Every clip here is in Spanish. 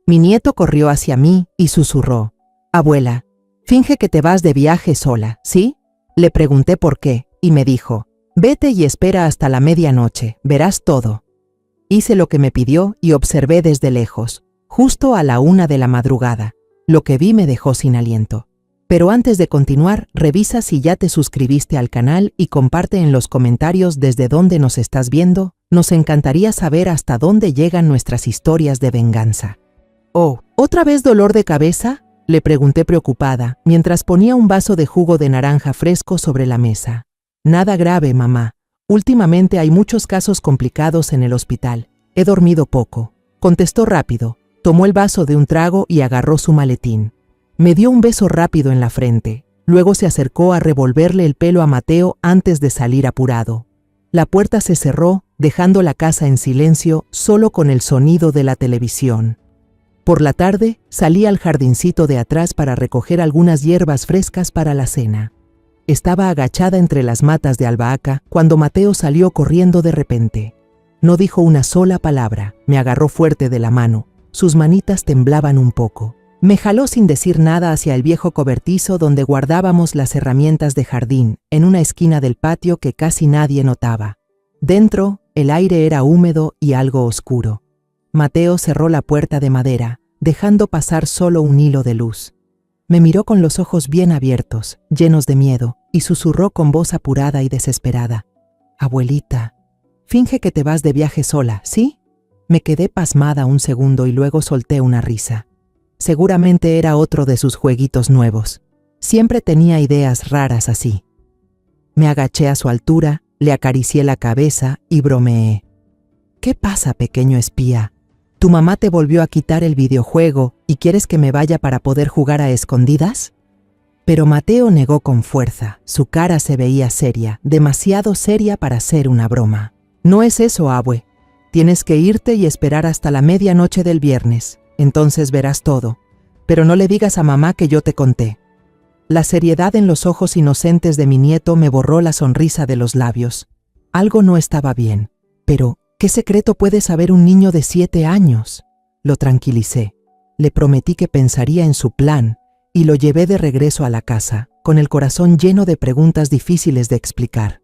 Mi nieto corrió hacia mí y susurró: «Abuela, finge que te vas de viaje sola, ¿sí?». Le pregunté por qué, y me dijo: «Vete y espera hasta la medianoche, verás todo». Hice lo que me pidió y observé desde lejos, justo a la 1 de la madrugada. Lo que vi me dejó sin aliento. Pero antes de continuar, revisa si ya te suscribiste al canal y comparte en los comentarios desde dónde nos estás viendo. Nos encantaría saber hasta dónde llegan nuestras historias de venganza. «Oh, ¿otra vez dolor de cabeza?», le pregunté preocupada, mientras ponía un vaso de jugo de naranja fresco sobre la mesa. «Nada grave, mamá. Últimamente hay muchos casos complicados en el hospital. He dormido poco», contestó rápido. Tomó el vaso de un trago y agarró su maletín. Me dio un beso rápido en la frente. Luego se acercó a revolverle el pelo a Mateo antes de salir apurado. La puerta se cerró, dejando la casa en silencio, solo con el sonido de la televisión. Por la tarde, salí al jardincito de atrás para recoger algunas hierbas frescas para la cena. Estaba agachada entre las matas de albahaca cuando Mateo salió corriendo de repente. No dijo una sola palabra, me agarró fuerte de la mano. Sus manitas temblaban un poco. Me jaló sin decir nada hacia el viejo cobertizo donde guardábamos las herramientas de jardín, en una esquina del patio que casi nadie notaba. Dentro, el aire era húmedo y algo oscuro. Mateo cerró la puerta de madera, dejando pasar solo un hilo de luz. Me miró con los ojos bien abiertos, llenos de miedo, y susurró con voz apurada y desesperada: «Abuelita, finge que te vas de viaje sola, ¿sí?». Me quedé pasmada un segundo y luego solté una risa. Seguramente era otro de sus jueguitos nuevos. Siempre tenía ideas raras así. Me agaché a su altura, le acaricié la cabeza y bromeé: «¿Qué pasa, pequeño espía? ¿Tu mamá te volvió a quitar el videojuego y quieres que me vaya para poder jugar a escondidas?». Pero Mateo negó con fuerza. Su cara se veía seria, demasiado seria para ser una broma. «No es eso, abue. Tienes que irte y esperar hasta la medianoche del viernes. Entonces verás todo. Pero no le digas a mamá que yo te conté». La seriedad en los ojos inocentes de mi nieto me borró la sonrisa de los labios. Algo no estaba bien. Pero, ¿qué secreto puede saber un niño de 7 años? Lo tranquilicé. Le prometí que pensaría en su plan y lo llevé de regreso a la casa, con el corazón lleno de preguntas difíciles de explicar.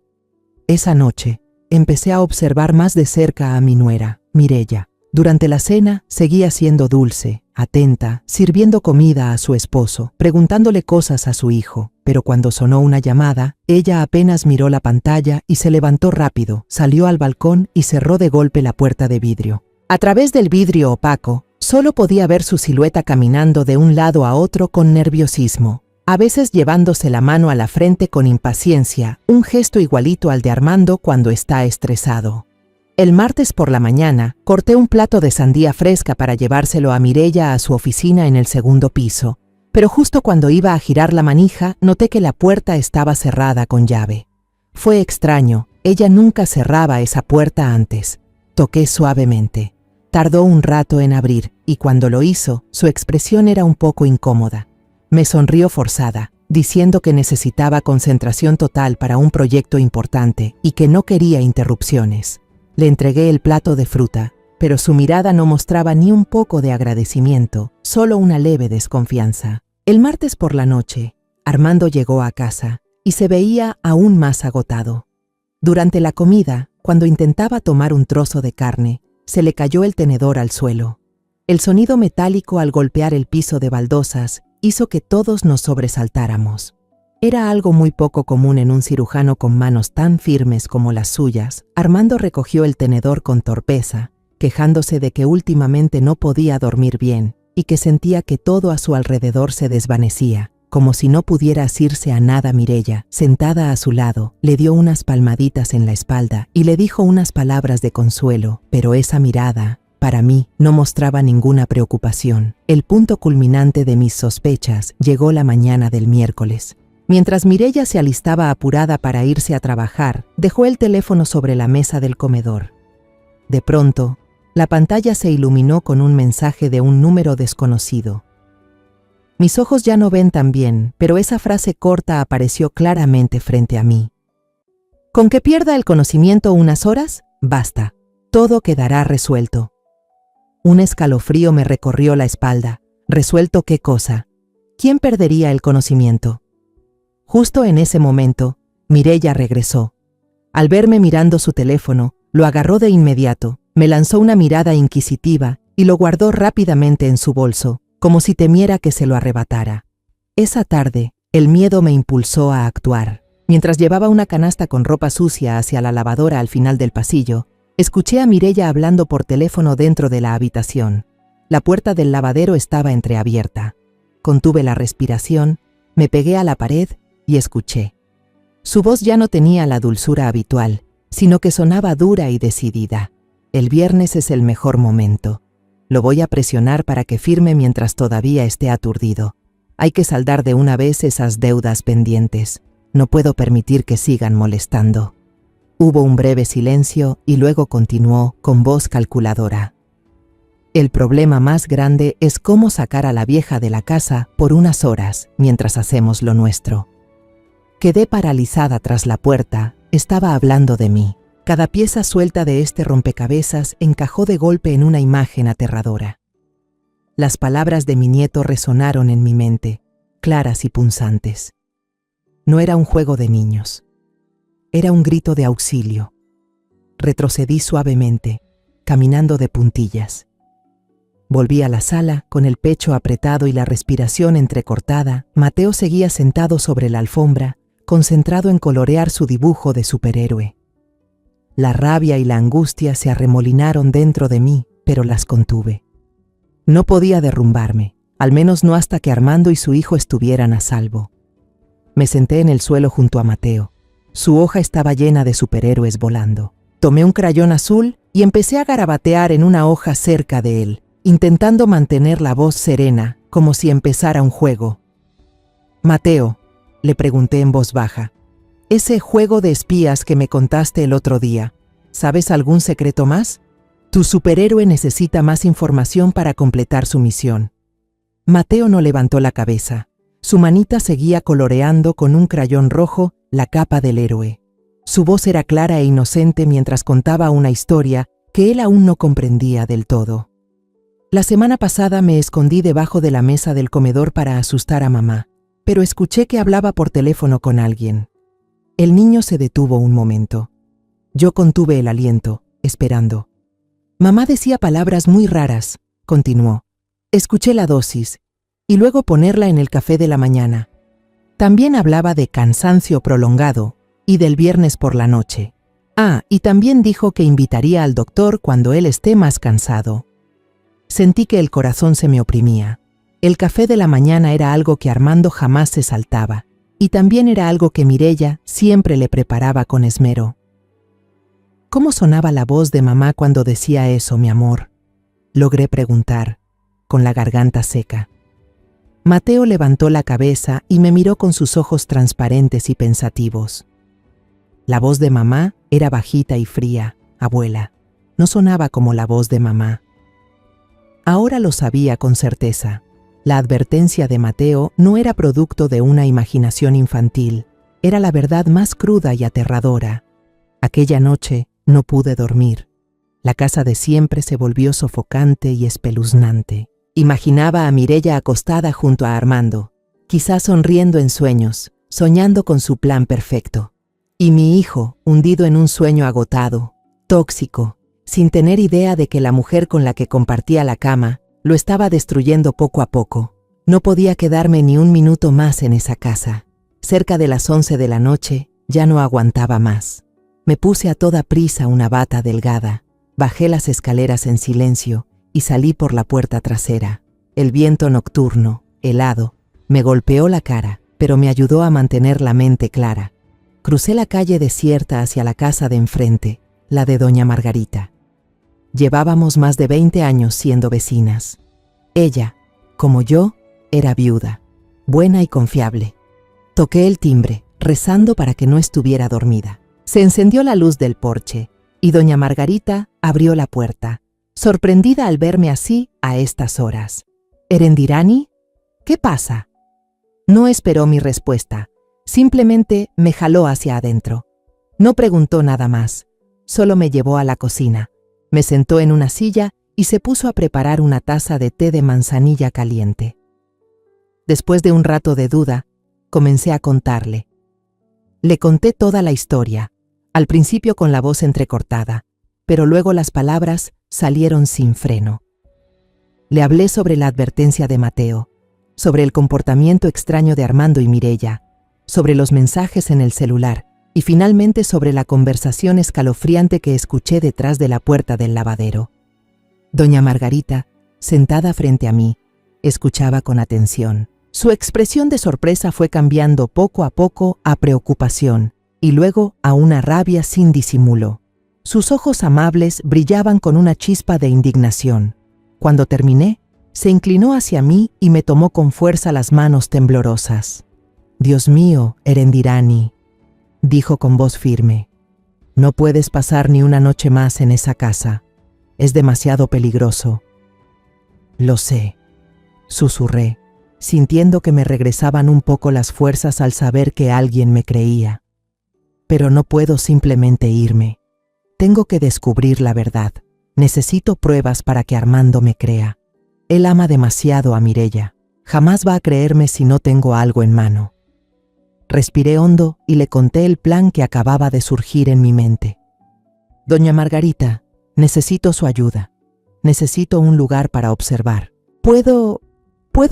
Esa noche, empecé a observar más de cerca a mi nuera, Mireya. Durante la cena, seguía siendo dulce, atenta, sirviendo comida a su esposo, preguntándole cosas a su hijo. Pero cuando sonó una llamada, ella apenas miró la pantalla y se levantó rápido, salió al balcón y cerró de golpe la puerta de vidrio. A través del vidrio opaco, solo podía ver su silueta caminando de un lado a otro con nerviosismo, a veces llevándose la mano a la frente con impaciencia, un gesto igualito al de Armando cuando está estresado. El martes por la mañana, corté un plato de sandía fresca para llevárselo a Mireya a su oficina en el segundo piso, pero justo cuando iba a girar la manija, noté que la puerta estaba cerrada con llave. Fue extraño, ella nunca cerraba esa puerta antes. Toqué suavemente. Tardó un rato en abrir, y cuando lo hizo, su expresión era un poco incómoda. Me sonrió forzada, diciendo que necesitaba concentración total para un proyecto importante y que no quería interrupciones. Le entregué el plato de fruta, pero su mirada no mostraba ni un poco de agradecimiento, solo una leve desconfianza. El martes por la noche, Armando llegó a casa y se veía aún más agotado. Durante la comida, cuando intentaba tomar un trozo de carne, se le cayó el tenedor al suelo. El sonido metálico al golpear el piso de baldosas hizo que todos nos sobresaltáramos. Era algo muy poco común en un cirujano con manos tan firmes como las suyas. Armando recogió el tenedor con torpeza, quejándose de que últimamente no podía dormir bien y que sentía que todo a su alrededor se desvanecía. Como si no pudiera asirse a nada, Mireya, sentada a su lado, le dio unas palmaditas en la espalda y le dijo unas palabras de consuelo, pero esa mirada, para mí, no mostraba ninguna preocupación. El punto culminante de mis sospechas llegó la mañana del miércoles. Mientras Mireya se alistaba apurada para irse a trabajar, dejó el teléfono sobre la mesa del comedor. De pronto, la pantalla se iluminó con un mensaje de un número desconocido. Mis ojos ya no ven tan bien, pero esa frase corta apareció claramente frente a mí. ¿Con que pierda el conocimiento unas horas? Basta. Todo quedará resuelto. Un escalofrío me recorrió la espalda. ¿Resuelto qué cosa? ¿Quién perdería el conocimiento? Justo en ese momento, Mireya regresó. Al verme mirando su teléfono, lo agarró de inmediato, me lanzó una mirada inquisitiva y lo guardó rápidamente en su bolso, como si temiera que se lo arrebatara. Esa tarde, el miedo me impulsó a actuar. Mientras llevaba una canasta con ropa sucia hacia la lavadora al final del pasillo, escuché a Mireya hablando por teléfono dentro de la habitación. La puerta del lavadero estaba entreabierta. Contuve la respiración, me pegué a la pared y escuché. Su voz ya no tenía la dulzura habitual, sino que sonaba dura y decidida. El viernes es el mejor momento. Lo voy a presionar para que firme mientras todavía esté aturdido. Hay que saldar de una vez esas deudas pendientes. No puedo permitir que sigan molestando. Hubo un breve silencio y luego continuó con voz calculadora. El problema más grande es cómo sacar a la vieja de la casa por unas horas mientras hacemos lo nuestro. Quedé paralizada tras la puerta, estaba hablando de mí. Cada pieza suelta de este rompecabezas encajó de golpe en una imagen aterradora. Las palabras de mi nieto resonaron en mi mente, claras y punzantes. No era un juego de niños. Era un grito de auxilio. Retrocedí suavemente, caminando de puntillas. Volví a la sala, con el pecho apretado y la respiración entrecortada. Mateo seguía sentado sobre la alfombra, concentrado en colorear su dibujo de superhéroe. La rabia y la angustia se arremolinaron dentro de mí, pero las contuve. No podía derrumbarme, al menos no hasta que Armando y su hijo estuvieran a salvo. Me senté en el suelo junto a Mateo. Su hoja estaba llena de superhéroes volando. Tomé un crayón azul y empecé a garabatear en una hoja cerca de él, intentando mantener la voz serena, como si empezara un juego. Mateo, le pregunté en voz baja, ese juego de espías que me contaste el otro día, ¿sabes algún secreto más? Tu superhéroe necesita más información para completar su misión. Mateo no levantó la cabeza. Su manita seguía coloreando con un crayón rojo la capa del héroe. Su voz era clara e inocente mientras contaba una historia que él aún no comprendía del todo. La semana pasada me escondí debajo de la mesa del comedor para asustar a mamá, pero escuché que hablaba por teléfono con alguien. El niño se detuvo un momento. Yo contuve el aliento, esperando. Mamá decía palabras muy raras, continuó. Escuché la dosis, y luego ponerla en el café de la mañana. También hablaba de cansancio prolongado y del viernes por la noche. Ah, y también dijo que invitaría al doctor cuando él esté más cansado. Sentí que el corazón se me oprimía. El café de la mañana era algo que Armando jamás se saltaba, y también era algo que Mireya siempre le preparaba con esmero. ¿Cómo sonaba la voz de mamá cuando decía eso, mi amor? Logré preguntar, con la garganta seca. Mateo levantó la cabeza y me miró con sus ojos transparentes y pensativos. La voz de mamá era bajita y fría, abuela. No sonaba como la voz de mamá. Ahora lo sabía con certeza. La advertencia de Mateo no era producto de una imaginación infantil, era la verdad más cruda y aterradora. Aquella noche no pude dormir. La casa de siempre se volvió sofocante y espeluznante. Imaginaba a Mireya acostada junto a Armando, quizás sonriendo en sueños, soñando con su plan perfecto. Y mi hijo, hundido en un sueño agotado, tóxico, sin tener idea de que la mujer con la que compartía la cama lo estaba destruyendo poco a poco. No podía quedarme ni un minuto más en esa casa. Cerca de las 11 de la noche, ya no aguantaba más. Me puse a toda prisa una bata delgada, bajé las escaleras en silencio y salí por la puerta trasera. El viento nocturno, helado, me golpeó la cara, pero me ayudó a mantener la mente clara. Crucé la calle desierta hacia la casa de enfrente, la de doña Margarita. Llevábamos más de 20 años siendo vecinas. Ella, como yo, era viuda, buena y confiable. Toqué el timbre, rezando para que no estuviera dormida. Se encendió la luz del porche y doña Margarita abrió la puerta, sorprendida al verme así a estas horas. «¿Erendirani? ¿Qué pasa?» No esperó mi respuesta, simplemente me jaló hacia adentro. No preguntó nada más, solo me llevó a la cocina, me sentó en una silla y se puso a preparar una taza de té de manzanilla caliente. Después de un rato de duda, comencé a contarle. Le conté toda la historia, al principio con la voz entrecortada, pero luego las palabras salieron sin freno. Le hablé sobre la advertencia de Mateo, sobre el comportamiento extraño de Armando y Mireya, sobre los mensajes en el celular y finalmente sobre la conversación escalofriante que escuché detrás de la puerta del lavadero. Doña Margarita, sentada frente a mí, escuchaba con atención. Su expresión de sorpresa fue cambiando poco a poco a preocupación y luego a una rabia sin disimulo. Sus ojos amables brillaban con una chispa de indignación. Cuando terminé, se inclinó hacia mí y me tomó con fuerza las manos temblorosas. «Dios mío, Erendirani», dijo con voz firme, «no puedes pasar ni una noche más en esa casa. Es demasiado peligroso». «Lo sé», susurré, sintiendo que me regresaban un poco las fuerzas al saber que alguien me creía. «Pero no puedo simplemente irme. Tengo que descubrir la verdad. Necesito pruebas para que Armando me crea. Él ama demasiado a Mireya. Jamás va a creerme si no tengo algo en mano». Respiré hondo y le conté el plan que acababa de surgir en mi mente. «Doña Margarita, necesito su ayuda. Necesito un lugar para observar. ¿Puedo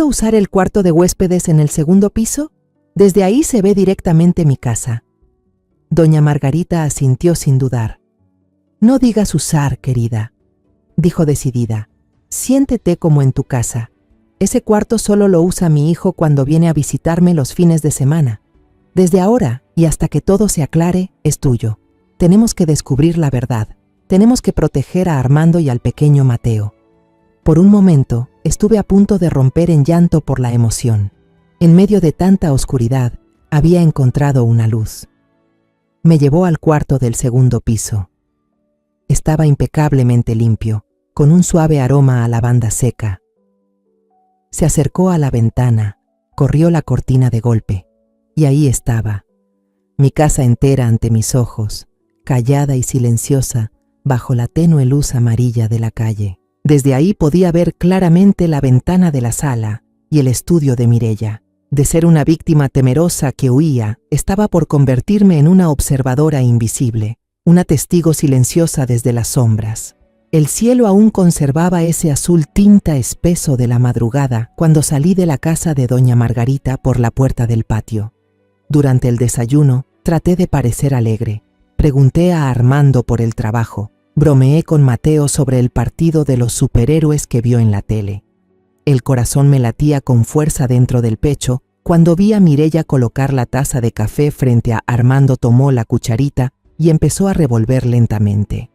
usar el cuarto de huéspedes en el segundo piso? Desde ahí se ve directamente mi casa». Doña Margarita asintió sin dudar. «No digas usar, querida», dijo decidida. «Siéntete como en tu casa. Ese cuarto solo lo usa mi hijo cuando viene a visitarme los fines de semana. Desde ahora y hasta que todo se aclare, es tuyo. Tenemos que descubrir la verdad. Tenemos que proteger a Armando y al pequeño Mateo». Por un momento, estuve a punto de romper en llanto por la emoción. En medio de tanta oscuridad, había encontrado una luz. Me llevó al cuarto del segundo piso. Estaba impecablemente limpio, con un suave aroma a lavanda seca. Se acercó a la ventana, corrió la cortina de golpe, y ahí estaba, mi casa entera ante mis ojos, callada y silenciosa, bajo la tenue luz amarilla de la calle. Desde ahí podía ver claramente la ventana de la sala y el estudio de Mireya. De ser una víctima temerosa que huía, estaba por convertirme en una observadora invisible, una testigo silenciosa desde las sombras. El cielo aún conservaba ese azul tinta espeso de la madrugada cuando salí de la casa de doña Margarita por la puerta del patio. Durante el desayuno, traté de parecer alegre. Pregunté a Armando por el trabajo. Bromeé con Mateo sobre el partido de los superhéroes que vio en la tele. El corazón me latía con fuerza dentro del pecho cuando vi a Mireya colocar la taza de café frente a Armando. Tomó la cucharita y empezó a revolver lentamente.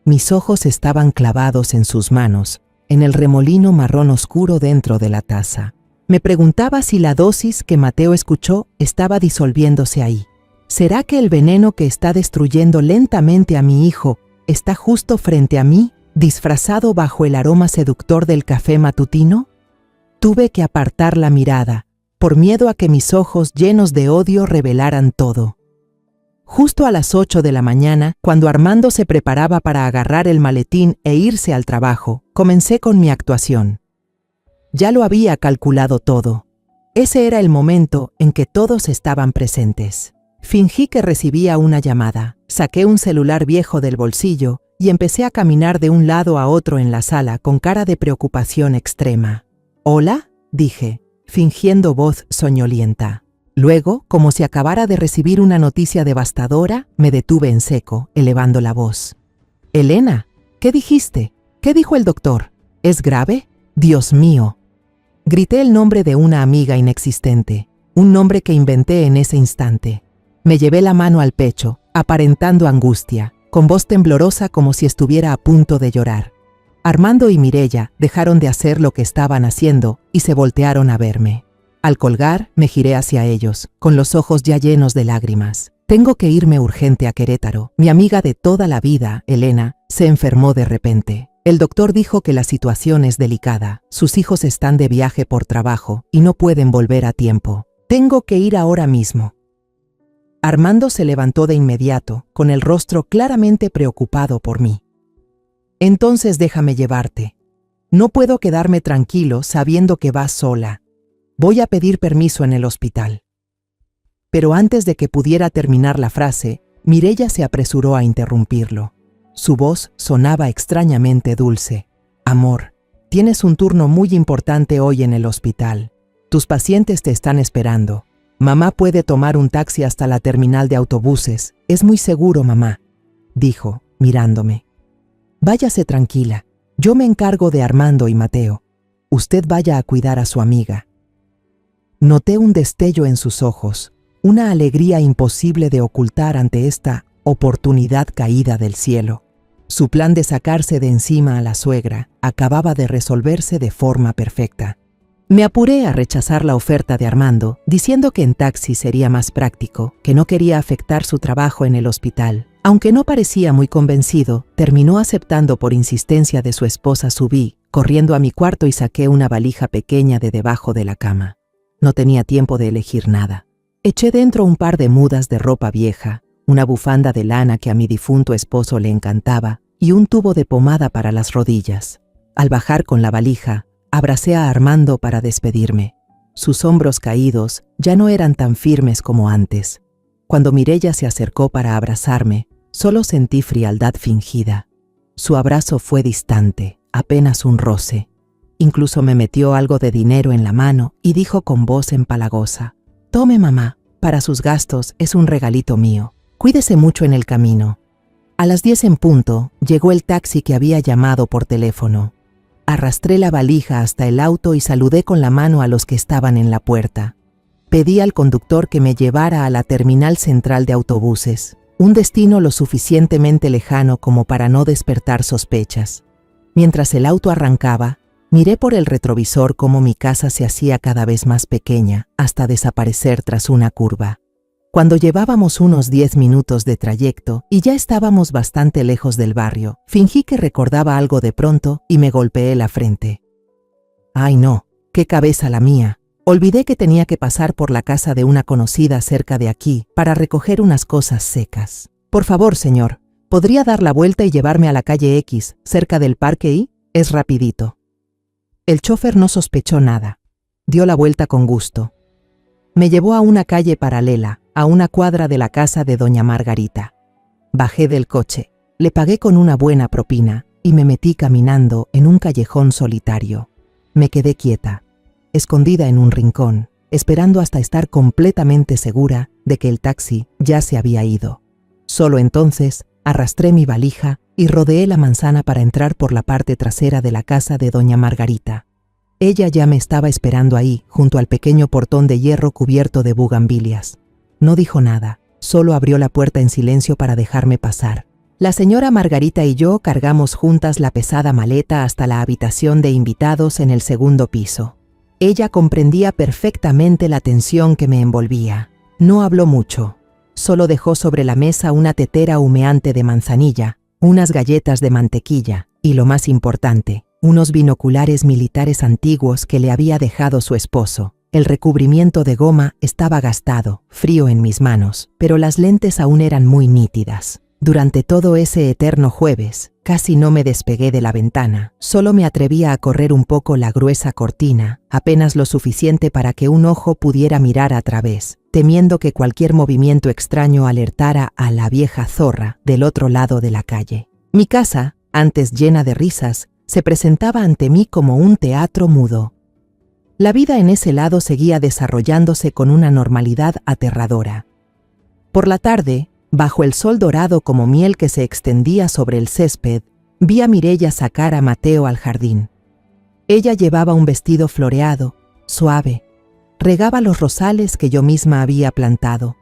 Mis ojos estaban clavados en sus manos, en el remolino marrón oscuro dentro de la taza. Me preguntaba si la dosis que Mateo escuchó estaba disolviéndose ahí. ¿Será que el veneno que está destruyendo lentamente a mi hijo está justo frente a mí, disfrazado bajo el aroma seductor del café matutino? Tuve que apartar la mirada, por miedo a que mis ojos llenos de odio revelaran todo. Justo a las 8 de la mañana, cuando Armando se preparaba para agarrar el maletín e irse al trabajo, comencé con mi actuación. Ya lo había calculado todo. Ese era el momento en que todos estaban presentes. Fingí que recibía una llamada, saqué un celular viejo del bolsillo y empecé a caminar de un lado a otro en la sala con cara de preocupación extrema. «¿Hola?», dije, fingiendo voz soñolienta. Luego, como si acabara de recibir una noticia devastadora, me detuve en seco, elevando la voz. «Elena, ¿qué dijiste? ¿Qué dijo el doctor? ¿Es grave? Dios mío». Grité el nombre de una amiga inexistente, un nombre que inventé en ese instante. Me llevé la mano al pecho, aparentando angustia, con voz temblorosa como si estuviera a punto de llorar. Armando y Mireya dejaron de hacer lo que estaban haciendo y se voltearon a verme. Al colgar, me giré hacia ellos, con los ojos ya llenos de lágrimas. «Tengo que irme urgente a Querétaro. Mi amiga de toda la vida, Elena, se enfermó de repente. El doctor dijo que la situación es delicada. Sus hijos están de viaje por trabajo y no pueden volver a tiempo. Tengo que ir ahora mismo». Armando se levantó de inmediato, con el rostro claramente preocupado por mí. Entonces déjame llevarte. No puedo quedarme tranquilo sabiendo que vas sola. Voy a pedir permiso en el hospital. Pero antes de que pudiera terminar la frase, Mireya se apresuró a interrumpirlo. Su voz sonaba extrañamente dulce. Amor, tienes un turno muy importante hoy en el hospital. Tus pacientes te están esperando. Mamá puede tomar un taxi hasta la terminal de autobuses. Es muy seguro, mamá, dijo, mirándome. Váyase tranquila. Yo me encargo de Armando y Mateo. Usted vaya a cuidar a su amiga. Noté un destello en sus ojos, una alegría imposible de ocultar ante esta oportunidad caída del cielo. Su plan de sacarse de encima a la suegra acababa de resolverse de forma perfecta. Me apuré a rechazar la oferta de Armando, diciendo que en taxi sería más práctico, que no quería afectar su trabajo en el hospital. Aunque no parecía muy convencido, terminó aceptando por insistencia de su esposa. Subí, corriendo a mi cuarto y saqué una valija pequeña de debajo de la cama. No tenía tiempo de elegir nada. Eché dentro un par de mudas de ropa vieja, una bufanda de lana que a mi difunto esposo le encantaba y un tubo de pomada para las rodillas. Al bajar con la valija, abracé a Armando para despedirme. Sus hombros caídos ya no eran tan firmes como antes. Cuando Mireya se acercó para abrazarme, solo sentí frialdad fingida. Su abrazo fue distante, apenas un roce. Incluso me metió algo de dinero en la mano y dijo con voz empalagosa: «Tome, mamá, para sus gastos es un regalito mío. Cuídese mucho en el camino». A las 10 en punto, llegó el taxi que había llamado por teléfono. Arrastré la valija hasta el auto y saludé con la mano a los que estaban en la puerta. Pedí al conductor que me llevara a la terminal central de autobuses, un destino lo suficientemente lejano como para no despertar sospechas. Mientras el auto arrancaba, miré por el retrovisor cómo mi casa se hacía cada vez más pequeña, hasta desaparecer tras una curva. Cuando llevábamos unos 10 minutos de trayecto y ya estábamos bastante lejos del barrio, fingí que recordaba algo de pronto y me golpeé la frente. ¡Ay no! ¡Qué cabeza la mía! Olvidé que tenía que pasar por la casa de una conocida cerca de aquí para recoger unas cosas secas. Por favor, señor, ¿podría dar la vuelta y llevarme a la calle X, cerca del parque I? Es rapidito. El chofer no sospechó nada. Dio la vuelta con gusto. Me llevó a una calle paralela, a una cuadra de la casa de doña Margarita. Bajé del coche, le pagué con una buena propina y me metí caminando en un callejón solitario. Me quedé quieta, escondida en un rincón, esperando hasta estar completamente segura de que el taxi ya se había ido. Solo entonces arrastré mi valija y rodeé la manzana para entrar por la parte trasera de la casa de doña Margarita. Ella ya me estaba esperando ahí, junto al pequeño portón de hierro cubierto de bugambilias. No dijo nada, solo abrió la puerta en silencio para dejarme pasar. La señora Margarita y yo cargamos juntas la pesada maleta hasta la habitación de invitados en el segundo piso. Ella comprendía perfectamente la tensión que me envolvía. No habló mucho, solo dejó sobre la mesa una tetera humeante de manzanilla, unas galletas de mantequilla y, lo más importante, unos binoculares militares antiguos que le había dejado su esposo. El recubrimiento de goma estaba gastado, frío en mis manos, pero las lentes aún eran muy nítidas. Durante todo ese eterno jueves, casi no me despegué de la ventana. Solo me atrevía a correr un poco la gruesa cortina, apenas lo suficiente para que un ojo pudiera mirar a través, temiendo que cualquier movimiento extraño alertara a la vieja zorra del otro lado de la calle. Mi casa, antes llena de risas, se presentaba ante mí como un teatro mudo. La vida en ese lado seguía desarrollándose con una normalidad aterradora. Por la tarde, bajo el sol dorado como miel que se extendía sobre el césped, vi a Mireya sacar a Mateo al jardín. Ella llevaba un vestido floreado, suave, regaba los rosales que yo misma había plantado.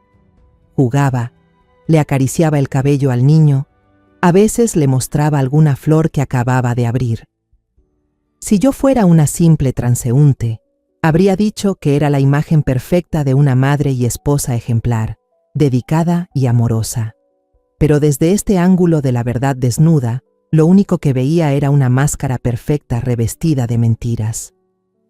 Jugaba, le acariciaba el cabello al niño, a veces le mostraba alguna flor que acababa de abrir. Si yo fuera una simple transeúnte, habría dicho que era la imagen perfecta de una madre y esposa ejemplar, dedicada y amorosa. Pero desde este ángulo de la verdad desnuda, lo único que veía era una máscara perfecta revestida de mentiras.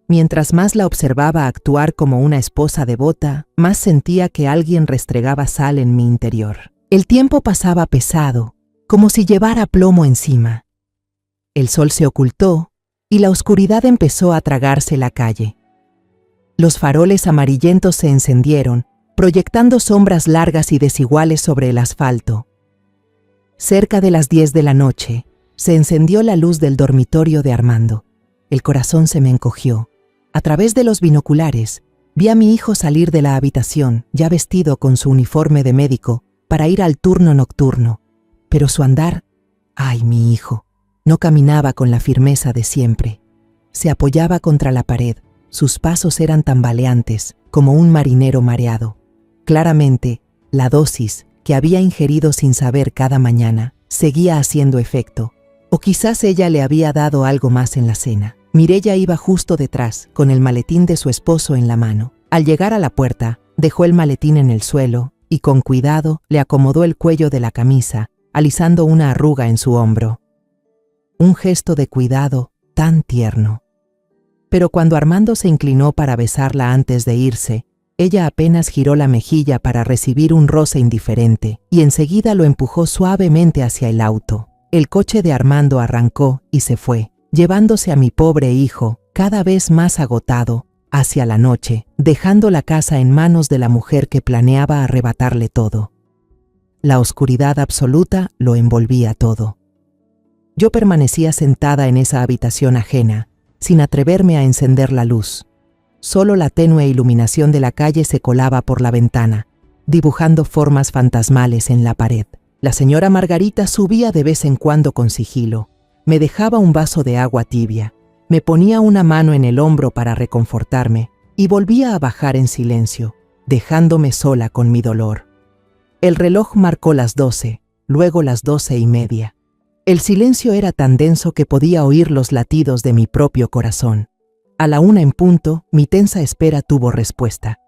Mientras más la observaba actuar como una esposa devota, más sentía que alguien restregaba sal en mi interior. El tiempo pasaba pesado, como si llevara plomo encima. El sol se ocultó y la oscuridad empezó a tragarse la calle. Los faroles amarillentos se encendieron, proyectando sombras largas y desiguales sobre el asfalto. Cerca de las 10 de la noche, se encendió la luz del dormitorio de Armando. El corazón se me encogió. A través de los binoculares, vi a mi hijo salir de la habitación, ya vestido con su uniforme de médico, para ir al turno nocturno. Pero su andar, ¡ay, mi hijo! No caminaba con la firmeza de siempre. Se apoyaba contra la pared. Sus pasos eran tambaleantes, como un marinero mareado. Claramente, la dosis que había ingerido sin saber cada mañana seguía haciendo efecto. O quizás ella le había dado algo más en la cena. Mireya iba justo detrás, con el maletín de su esposo en la mano. Al llegar a la puerta, dejó el maletín en el suelo y con cuidado le acomodó el cuello de la camisa, alisando una arruga en su hombro. Un gesto de cuidado tan tierno. Pero cuando Armando se inclinó para besarla antes de irse, ella apenas giró la mejilla para recibir un roce indiferente y enseguida lo empujó suavemente hacia el auto. El coche de Armando arrancó y se fue, llevándose a mi pobre hijo, cada vez más agotado, hacia la noche, dejando la casa en manos de la mujer que planeaba arrebatarle todo. La oscuridad absoluta lo envolvía todo. Yo permanecía sentada en esa habitación ajena, sin atreverme a encender la luz. Solo la tenue iluminación de la calle se colaba por la ventana, dibujando formas fantasmales en la pared. La señora Margarita subía de vez en cuando con sigilo. Me dejaba un vaso de agua tibia, me ponía una mano en el hombro para reconfortarme y volvía a bajar en silencio, dejándome sola con mi dolor. El reloj marcó las 12, luego las 12:30. El silencio era tan denso que podía oír los latidos de mi propio corazón. A la 1 en punto, mi tensa espera tuvo respuesta.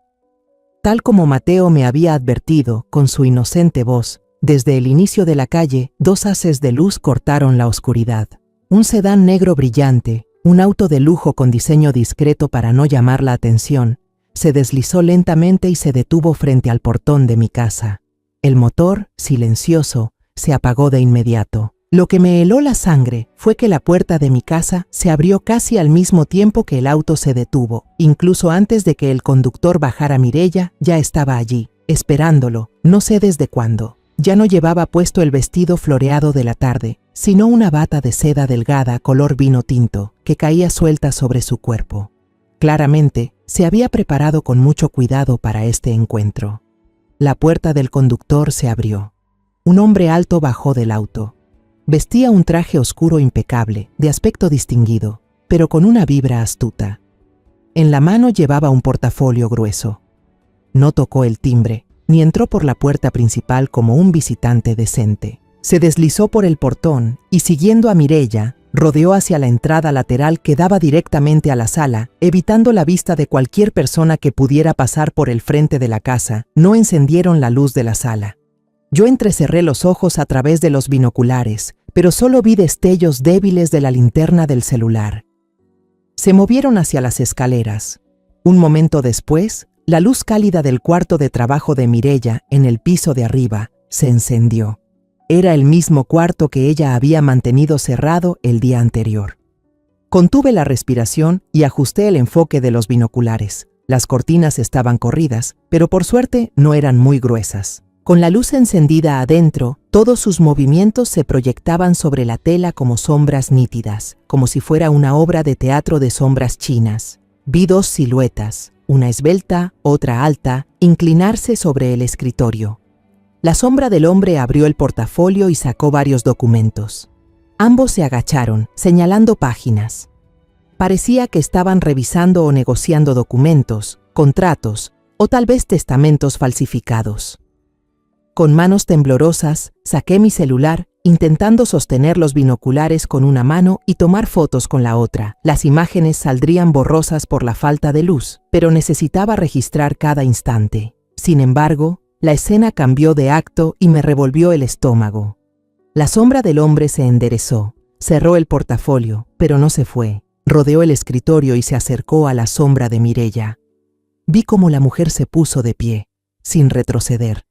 Tal como Mateo me había advertido con su inocente voz, desde el inicio de la calle, 2 haces de luz cortaron la oscuridad. Un sedán negro brillante, un auto de lujo con diseño discreto para no llamar la atención, se deslizó lentamente y se detuvo frente al portón de mi casa. El motor, silencioso, se apagó de inmediato. Lo que me heló la sangre fue que la puerta de mi casa se abrió casi al mismo tiempo que el auto se detuvo. Incluso antes de que el conductor bajara, Mireya ya estaba allí, esperándolo, no sé desde cuándo. Ya no llevaba puesto el vestido floreado de la tarde, sino una bata de seda delgada color vino tinto que caía suelta sobre su cuerpo. Claramente, se había preparado con mucho cuidado para este encuentro. La puerta del conductor se abrió. Un hombre alto bajó del auto. Vestía un traje oscuro impecable, de aspecto distinguido, pero con una vibra astuta. En la mano llevaba un portafolio grueso. No tocó el timbre, ni entró por la puerta principal como un visitante decente. Se deslizó por el portón y, siguiendo a Mireya, rodeó hacia la entrada lateral que daba directamente a la sala, evitando la vista de cualquier persona que pudiera pasar por el frente de la casa. No encendieron la luz de la sala. Yo entrecerré los ojos a través de los binoculares, pero solo vi destellos débiles de la linterna del celular. Se movieron hacia las escaleras. Un momento después, la luz cálida del cuarto de trabajo de Mireya, en el piso de arriba, se encendió. Era el mismo cuarto que ella había mantenido cerrado el día anterior. Contuve la respiración y ajusté el enfoque de los binoculares. Las cortinas estaban corridas, pero por suerte no eran muy gruesas. Con la luz encendida adentro, todos sus movimientos se proyectaban sobre la tela como sombras nítidas, como si fuera una obra de teatro de sombras chinas. Vi 2 siluetas, una esbelta, otra alta, inclinarse sobre el escritorio. La sombra del hombre abrió el portafolio y sacó varios documentos. Ambos se agacharon, señalando páginas. Parecía que estaban revisando o negociando documentos, contratos o tal vez testamentos falsificados. Con manos temblorosas, saqué mi celular, intentando sostener los binoculares con una mano y tomar fotos con la otra. Las imágenes saldrían borrosas por la falta de luz, pero necesitaba registrar cada instante. Sin embargo, la escena cambió de acto y me revolvió el estómago. La sombra del hombre se enderezó, cerró el portafolio, pero no se fue. Rodeó el escritorio y se acercó a la sombra de Mireya. Vi cómo la mujer se puso de pie, sin retroceder.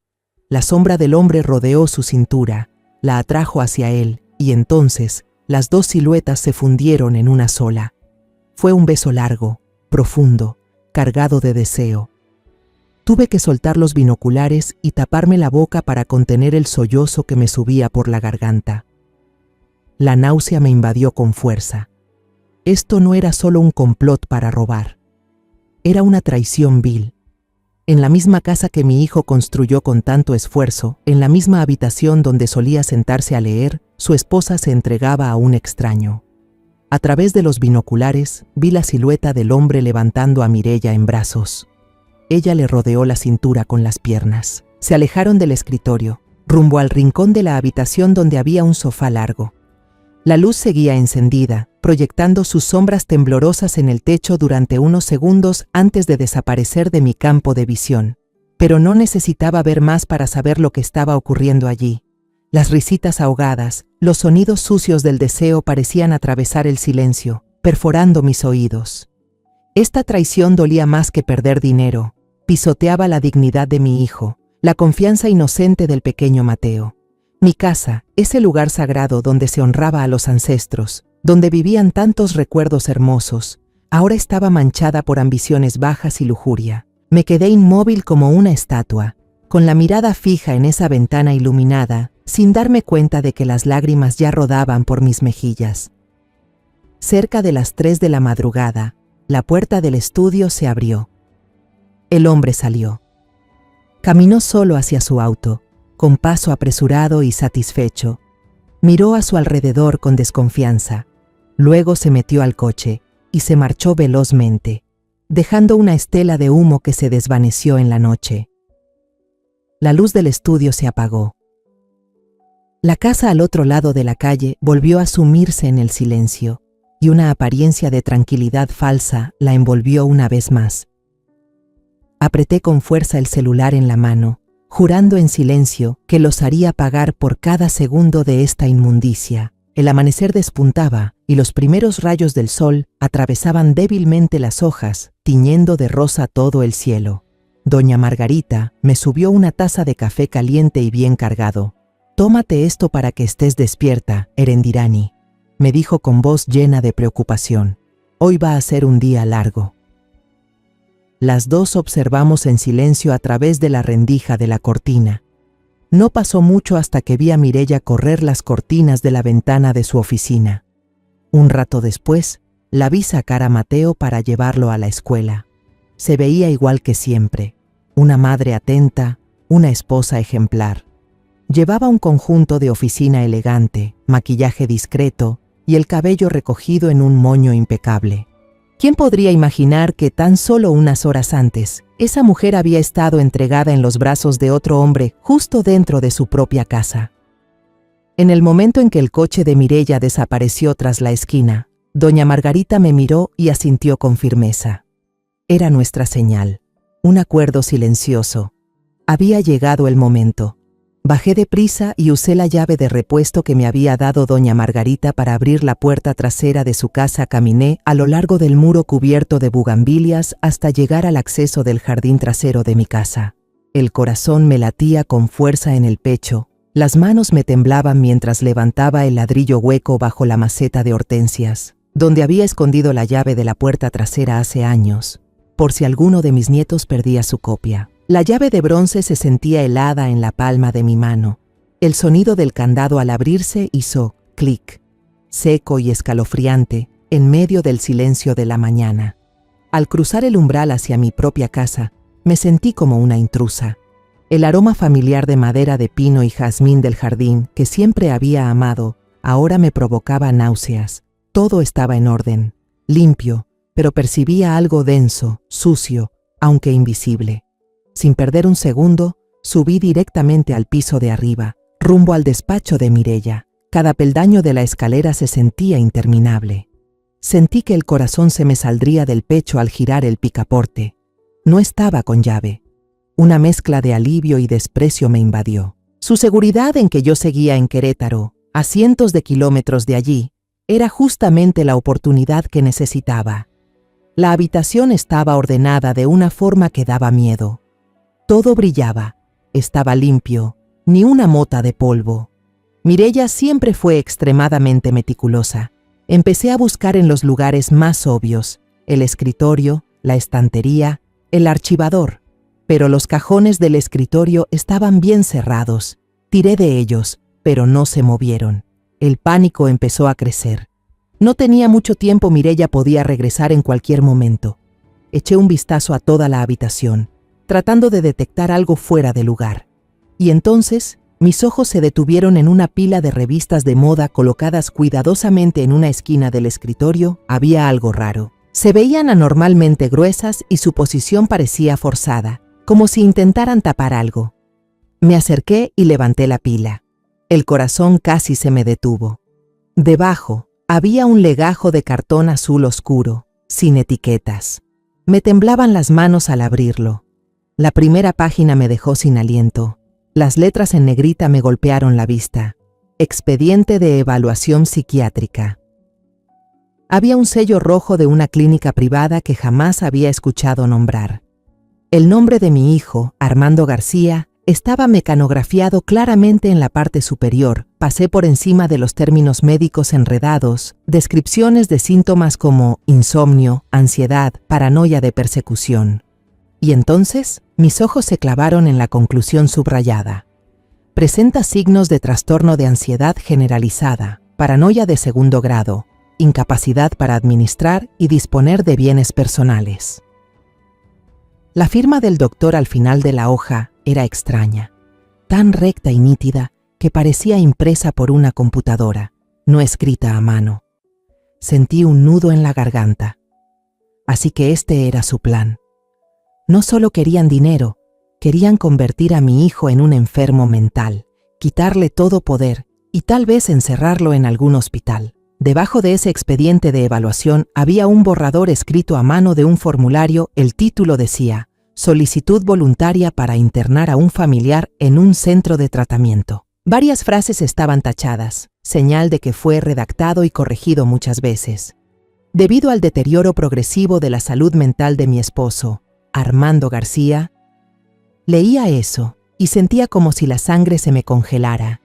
La sombra del hombre rodeó su cintura, la atrajo hacia él y entonces las dos siluetas se fundieron en una sola. Fue un beso largo, profundo, cargado de deseo. Tuve que soltar los binoculares y taparme la boca para contener el sollozo que me subía por la garganta. La náusea me invadió con fuerza. Esto no era solo un complot para robar. Era una traición vil. En la misma casa que mi hijo construyó con tanto esfuerzo, en la misma habitación donde solía sentarse a leer, su esposa se entregaba a un extraño. A través de los binoculares, vi la silueta del hombre levantando a Mireya en brazos. Ella le rodeó la cintura con las piernas. Se alejaron del escritorio, rumbo al rincón de la habitación donde había un sofá largo. La luz seguía encendida, proyectando sus sombras temblorosas en el techo durante unos segundos antes de desaparecer de mi campo de visión. Pero no necesitaba ver más para saber lo que estaba ocurriendo allí. Las risitas ahogadas, los sonidos sucios del deseo parecían atravesar el silencio, perforando mis oídos. Esta traición dolía más que perder dinero. Pisoteaba la dignidad de mi hijo, la confianza inocente del pequeño Mateo. Mi casa, ese lugar sagrado donde se honraba a los ancestros, donde vivían tantos recuerdos hermosos, ahora estaba manchada por ambiciones bajas y lujuria. Me quedé inmóvil como una estatua, con la mirada fija en esa ventana iluminada, sin darme cuenta de que las lágrimas ya rodaban por mis mejillas. Cerca de las 3 de la madrugada, la puerta del estudio se abrió. El hombre salió. Caminó solo hacia su auto, con paso apresurado y satisfecho. Miró a su alrededor con desconfianza. Luego se metió al coche y se marchó velozmente, dejando una estela de humo que se desvaneció en la noche. La luz del estudio se apagó. La casa al otro lado de la calle volvió a sumirse en el silencio, y una apariencia de tranquilidad falsa la envolvió una vez más. Apreté con fuerza el celular en la mano, jurando en silencio que los haría pagar por cada segundo de esta inmundicia. El amanecer despuntaba y los primeros rayos del sol atravesaban débilmente las hojas, tiñendo de rosa todo el cielo. Doña Margarita me subió una taza de café caliente y bien cargado. «Tómate esto para que estés despierta, Erendirani», me dijo con voz llena de preocupación. «Hoy va a ser un día largo». Las dos observamos en silencio a través de la rendija de la cortina. No pasó mucho hasta que vi a Mireya correr las cortinas de la ventana de su oficina. Un rato después, la vi sacar a Mateo para llevarlo a la escuela. Se veía igual que siempre, una madre atenta, una esposa ejemplar. Llevaba un conjunto de oficina elegante, maquillaje discreto y el cabello recogido en un moño impecable. ¿Quién podría imaginar que tan solo unas horas antes, esa mujer había estado entregada en los brazos de otro hombre justo dentro de su propia casa? En el momento en que el coche de Mireya desapareció tras la esquina, doña Margarita me miró y asintió con firmeza. Era nuestra señal, un acuerdo silencioso. Había llegado el momento. Bajé deprisa y usé la llave de repuesto que me había dado doña Margarita para abrir la puerta trasera de su casa. Caminé a lo largo del muro cubierto de bugambilias hasta llegar al acceso del jardín trasero de mi casa. El corazón me latía con fuerza en el pecho, las manos me temblaban mientras levantaba el ladrillo hueco bajo la maceta de hortensias, donde había escondido la llave de la puerta trasera hace años, por si alguno de mis nietos perdía su copia. La llave de bronce se sentía helada en la palma de mi mano. El sonido del candado al abrirse hizo clic, seco y escalofriante, en medio del silencio de la mañana. Al cruzar el umbral hacia mi propia casa, me sentí como una intrusa. El aroma familiar de madera de pino y jazmín del jardín, que siempre había amado, ahora me provocaba náuseas. Todo estaba en orden, limpio, pero percibía algo denso, sucio, aunque invisible. Sin perder un segundo, subí directamente al piso de arriba, rumbo al despacho de Mireya. Cada peldaño de la escalera se sentía interminable. Sentí que el corazón se me saldría del pecho al girar el picaporte. No estaba con llave. Una mezcla de alivio y desprecio me invadió. Su seguridad en que yo seguía en Querétaro, a cientos de kilómetros de allí, era justamente la oportunidad que necesitaba. La habitación estaba ordenada de una forma que daba miedo. Todo brillaba, estaba limpio, ni una mota de polvo. Mireya siempre fue extremadamente meticulosa. Empecé a buscar en los lugares más obvios, el escritorio, la estantería, el archivador, pero los cajones del escritorio estaban bien cerrados. Tiré de ellos, pero no se movieron. El pánico empezó a crecer. No tenía mucho tiempo, Mireya podía regresar en cualquier momento. Eché un vistazo a toda la habitación, tratando de detectar algo fuera de lugar. Y entonces, mis ojos se detuvieron en una pila de revistas de moda colocadas cuidadosamente en una esquina del escritorio. Había algo raro. Se veían anormalmente gruesas y su posición parecía forzada, como si intentaran tapar algo. Me acerqué y levanté la pila. El corazón casi se me detuvo. Debajo había un legajo de cartón azul oscuro, sin etiquetas. Me temblaban las manos al abrirlo. La primera página me dejó sin aliento. Las letras en negrita me golpearon la vista. Expediente de evaluación psiquiátrica. Había un sello rojo de una clínica privada que jamás había escuchado nombrar. El nombre de mi hijo, Armando García, estaba mecanografiado claramente en la parte superior. Pasé por encima de los términos médicos enredados, descripciones de síntomas como insomnio, ansiedad, paranoia de persecución. Y entonces, mis ojos se clavaron en la conclusión subrayada. Presenta signos de trastorno de ansiedad generalizada, paranoia de segundo grado, incapacidad para administrar y disponer de bienes personales. La firma del doctor al final de la hoja era extraña, tan recta y nítida que parecía impresa por una computadora, no escrita a mano. Sentí un nudo en la garganta. Así que este era su plan. No solo querían dinero, querían convertir a mi hijo en un enfermo mental, quitarle todo poder y tal vez encerrarlo en algún hospital. Debajo de ese expediente de evaluación había un borrador escrito a mano de un formulario. El título decía: solicitud voluntaria para internar a un familiar en un centro de tratamiento. Varias frases estaban tachadas, señal de que fue redactado y corregido muchas veces. Debido al deterioro progresivo de la salud mental de mi esposo, Armando García, leía eso y sentía como si la sangre se me congelara,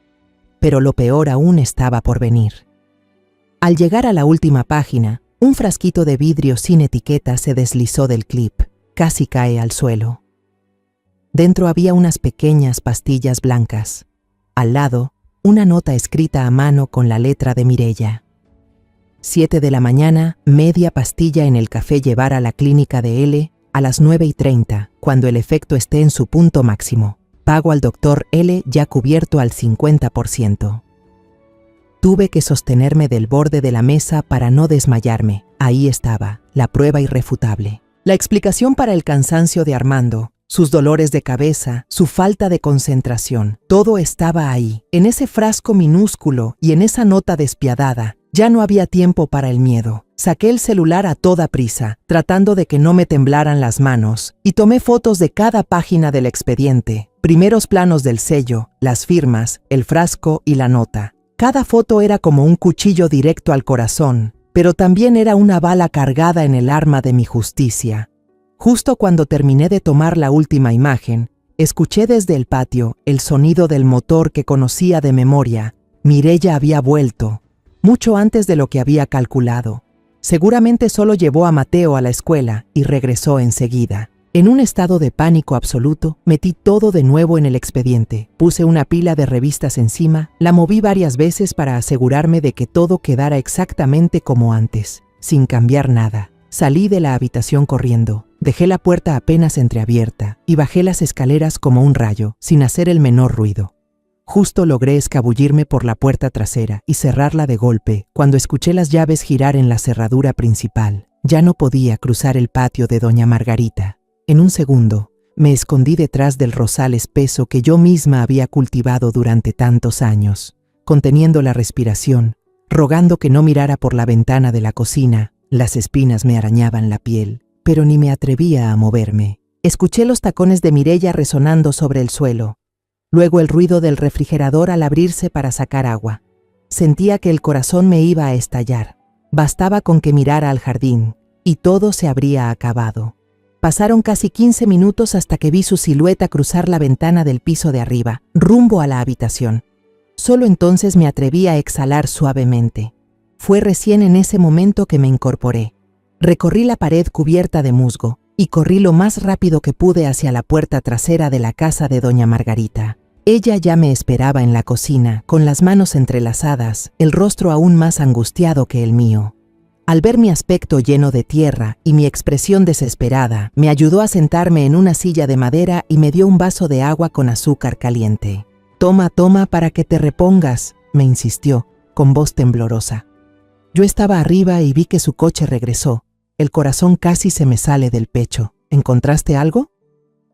pero lo peor aún estaba por venir. Al llegar a la última página, un frasquito de vidrio sin etiqueta se deslizó del clip, casi cae al suelo. Dentro había unas pequeñas pastillas blancas. Al lado, una nota escrita a mano con la letra de Mireya. 7 de la mañana, media pastilla en el café, llevar a la clínica de L a las 9:30, cuando el efecto esté en su punto máximo. Pago al doctor L ya cubierto al 50%. Tuve que sostenerme del borde de la mesa para no desmayarme. Ahí estaba, la prueba irrefutable. La explicación para el cansancio de Armando, sus dolores de cabeza, su falta de concentración. Todo estaba ahí, en ese frasco minúsculo y en esa nota despiadada. Ya no había tiempo para el miedo. Saqué el celular a toda prisa, tratando de que no me temblaran las manos, y tomé fotos de cada página del expediente. Primeros planos del sello, las firmas, el frasco y la nota. Cada foto era como un cuchillo directo al corazón, pero también era una bala cargada en el arma de mi justicia. Justo cuando terminé de tomar la última imagen, escuché desde el patio el sonido del motor que conocía de memoria. Mireya había vuelto, mucho antes de lo que había calculado. Seguramente solo llevó a Mateo a la escuela y regresó enseguida. En un estado de pánico absoluto, metí todo de nuevo en el expediente. Puse una pila de revistas encima, la moví varias veces para asegurarme de que todo quedara exactamente como antes, sin cambiar nada. Salí de la habitación corriendo, dejé la puerta apenas entreabierta y bajé las escaleras como un rayo, sin hacer el menor ruido. Justo logré escabullirme por la puerta trasera y cerrarla de golpe cuando escuché las llaves girar en la cerradura principal. Ya no podía cruzar el patio de Doña Margarita. En un segundo, me escondí detrás del rosal espeso que yo misma había cultivado durante tantos años, conteniendo la respiración, rogando que no mirara por la ventana de la cocina. Las espinas me arañaban la piel, pero ni me atrevía a moverme. Escuché los tacones de Mireya resonando sobre el suelo, luego el ruido del refrigerador al abrirse para sacar agua. Sentía que el corazón me iba a estallar. Bastaba con que mirara al jardín, y todo se habría acabado. Pasaron casi 15 minutos hasta que vi su silueta cruzar la ventana del piso de arriba, rumbo a la habitación. Solo entonces me atreví a exhalar suavemente. Fue recién en ese momento que me incorporé. Recorrí la pared cubierta de musgo y corrí lo más rápido que pude hacia la puerta trasera de la casa de doña Margarita. Ella ya me esperaba en la cocina, con las manos entrelazadas, el rostro aún más angustiado que el mío. Al ver mi aspecto lleno de tierra y mi expresión desesperada, me ayudó a sentarme en una silla de madera y me dio un vaso de agua con azúcar caliente. «Toma, toma para que te repongas», me insistió, con voz temblorosa. Yo estaba arriba y vi que su coche regresó. El corazón casi se me sale del pecho. ¿Encontraste algo?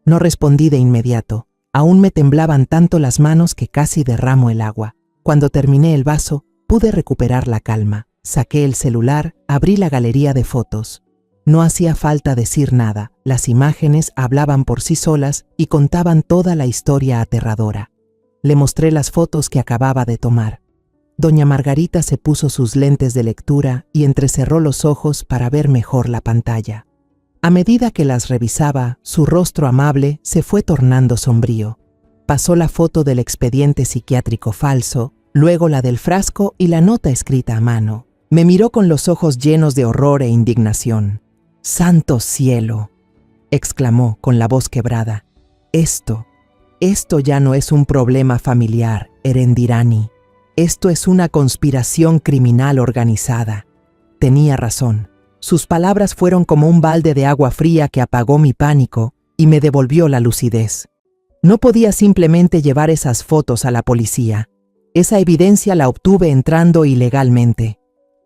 No respondí de inmediato. Aún me temblaban tanto las manos que casi derramo el agua. Cuando terminé el vaso, pude recuperar la calma. Saqué el celular, abrí la galería de fotos. No hacía falta decir nada. Las imágenes hablaban por sí solas y contaban toda la historia aterradora. Le mostré las fotos que acababa de tomar. Doña Margarita se puso sus lentes de lectura y entrecerró los ojos para ver mejor la pantalla. A medida que las revisaba, su rostro amable se fue tornando sombrío. Pasó la foto del expediente psiquiátrico falso, luego la del frasco y la nota escrita a mano. Me miró con los ojos llenos de horror e indignación. «¡Santo cielo!», exclamó con la voz quebrada. Esto ya no es un problema familiar, Erendirani. Esto es una conspiración criminal organizada». Tenía razón. Sus palabras fueron como un balde de agua fría que apagó mi pánico y me devolvió la lucidez. No podía simplemente llevar esas fotos a la policía. Esa evidencia la obtuve entrando ilegalmente.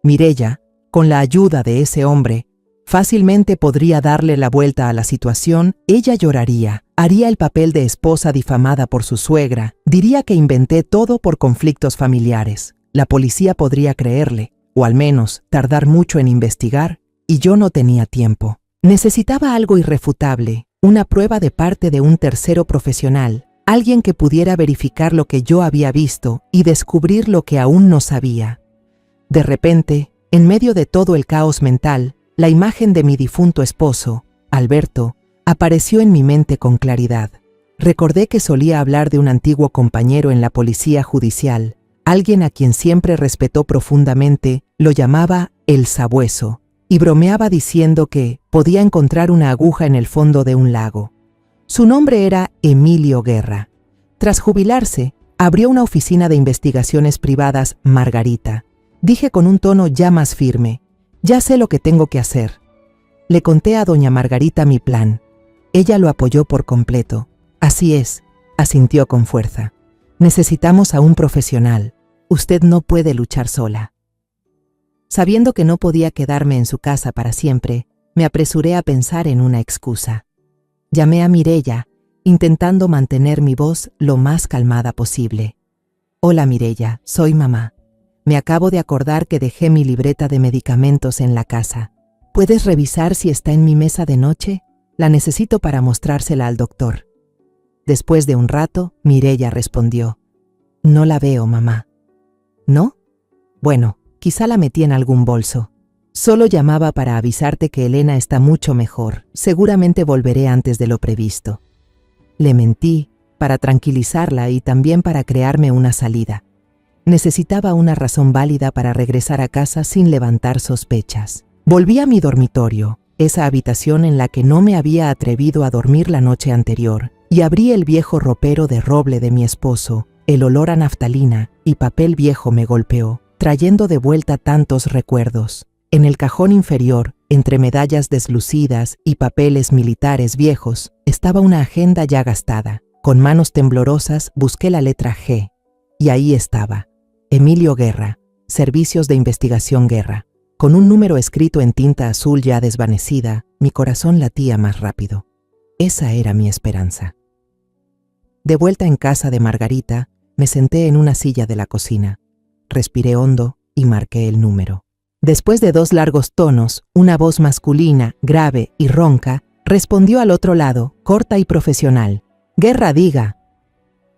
Mireya, con la ayuda de ese hombre, fácilmente podría darle la vuelta a la situación. Ella lloraría, haría el papel de esposa difamada por su suegra, diría que inventé todo por conflictos familiares. La policía podría creerle, o al menos tardar mucho en investigar, y yo no tenía tiempo. Necesitaba algo irrefutable, una prueba de parte de un tercero profesional, alguien que pudiera verificar lo que yo había visto y descubrir lo que aún no sabía. De repente, en medio de todo el caos mental, la imagen de mi difunto esposo, Alberto, apareció en mi mente con claridad. Recordé que solía hablar de un antiguo compañero en la policía judicial, alguien a quien siempre respetó profundamente, lo llamaba el Sabueso, y bromeaba diciendo que podía encontrar una aguja en el fondo de un lago. Su nombre era Emilio Guerra. Tras jubilarse, abrió una oficina de investigaciones privadas, Margarita. Dije con un tono ya más firme: «Ya sé lo que tengo que hacer». Le conté a doña Margarita mi plan. Ella lo apoyó por completo. «Así es», asintió con fuerza. «Necesitamos a un profesional. Usted no puede luchar sola». Sabiendo que no podía quedarme en su casa para siempre, me apresuré a pensar en una excusa. Llamé a Mireya, intentando mantener mi voz lo más calmada posible. «Hola Mireya, soy mamá. Me acabo de acordar que dejé mi libreta de medicamentos en la casa. ¿Puedes revisar si está en mi mesa de noche? La necesito para mostrársela al doctor». Después de un rato, Mireya respondió: «No la veo, mamá». «¿No? Bueno, quizá la metí en algún bolso. Solo llamaba para avisarte que Elena está mucho mejor. Seguramente volveré antes de lo previsto». Le mentí, para tranquilizarla y también para crearme una salida. Necesitaba una razón válida para regresar a casa sin levantar sospechas. Volví a mi dormitorio, esa habitación en la que no me había atrevido a dormir la noche anterior, y abrí el viejo ropero de roble de mi esposo. El olor a naftalina y papel viejo me golpeó, trayendo de vuelta tantos recuerdos. En el cajón inferior, entre medallas deslucidas y papeles militares viejos, estaba una agenda ya gastada. Con manos temblorosas busqué la letra G, y ahí estaba: Emilio Guerra, Servicios de Investigación Guerra. Con un número escrito en tinta azul ya desvanecida, mi corazón latía más rápido. Esa era mi esperanza. De vuelta en casa de Margarita, me senté en una silla de la cocina. Respiré hondo y marqué el número. Después de 2 largos tonos, una voz masculina, grave y ronca, respondió al otro lado, corta y profesional: «Guerra, diga».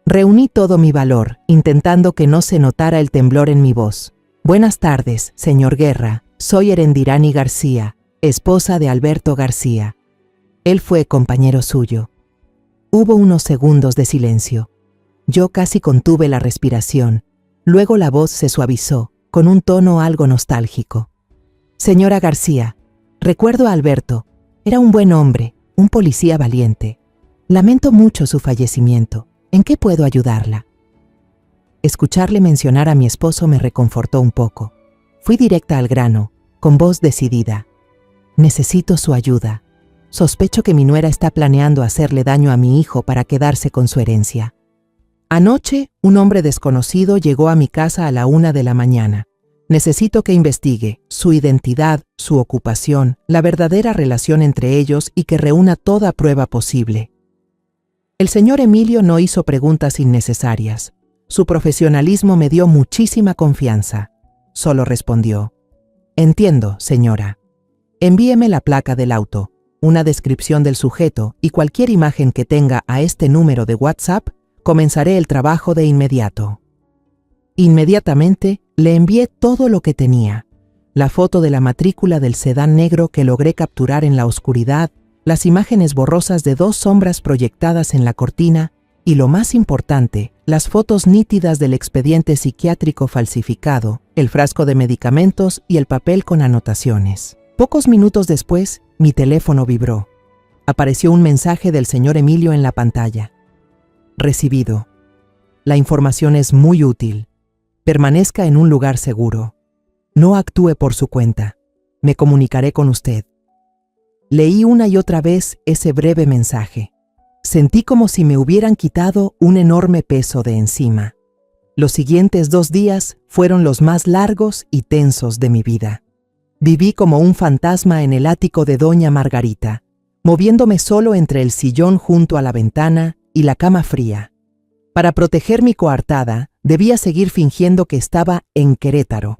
Reuní todo mi valor, intentando que no se notara el temblor en mi voz. «Buenas tardes, señor Guerra. Soy Erendirani García, esposa de Alberto García. Él fue compañero suyo». Hubo unos segundos de silencio. Yo casi contuve la respiración, Luego la voz se suavizó, con un tono algo nostálgico. Señora García, recuerdo a Alberto. Era un buen hombre, un policía valiente. Lamento mucho su fallecimiento. ¿En qué puedo ayudarla? Escucharle mencionar a mi esposo me reconfortó un poco. Fui directa al grano, con voz decidida. Necesito su ayuda. Sospecho que mi nuera está planeando hacerle daño a mi hijo para quedarse con su herencia. Anoche, un hombre desconocido llegó a mi casa a la 1 de la mañana. Necesito que investigue su identidad, su ocupación, la verdadera relación entre ellos y que reúna toda prueba posible. El señor Emilio no hizo preguntas innecesarias. Su profesionalismo me dio muchísima confianza. Solo respondió: Entiendo, señora. Envíeme la placa del auto, una descripción del sujeto y cualquier imagen que tenga a este número de WhatsApp. Comenzaré el trabajo de inmediato. Inmediatamente le envié todo lo que tenía. La foto de la matrícula del sedán negro que logré capturar en la oscuridad, las imágenes borrosas de 2 sombras proyectadas en la cortina y, lo más importante, las fotos nítidas del expediente psiquiátrico falsificado, el frasco de medicamentos y el papel con anotaciones. Pocos minutos después, mi teléfono vibró. Apareció un mensaje del señor Emilio en la pantalla. Recibido. La información es muy útil. Permanezca en un lugar seguro. No actúe por su cuenta. Me comunicaré con usted. Leí una y otra vez ese breve mensaje. Sentí como si me hubieran quitado un enorme peso de encima. Los siguientes 2 días fueron los más largos y tensos de mi vida. Viví como un fantasma en el ático de doña Margarita, moviéndome solo entre el sillón junto a la ventana y la cama fría. Para proteger mi coartada, debía seguir fingiendo que estaba en Querétaro.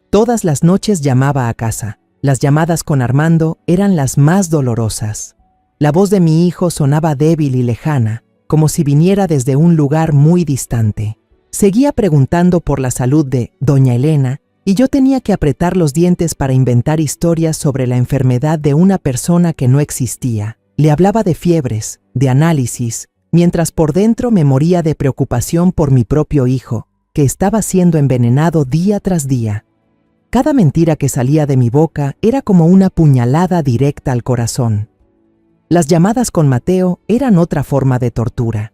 Todas las noches llamaba a casa. Las llamadas con Armando eran las más dolorosas. La voz de mi hijo sonaba débil y lejana, como si viniera desde un lugar muy distante. Seguía preguntando por la salud de doña Elena y yo tenía que apretar los dientes para inventar historias sobre la enfermedad de una persona que no existía. Le hablaba de fiebres, de análisis, mientras por dentro me moría de preocupación por mi propio hijo, que estaba siendo envenenado día tras día. Cada mentira que salía de mi boca era como una puñalada directa al corazón. Las llamadas con Mateo eran otra forma de tortura.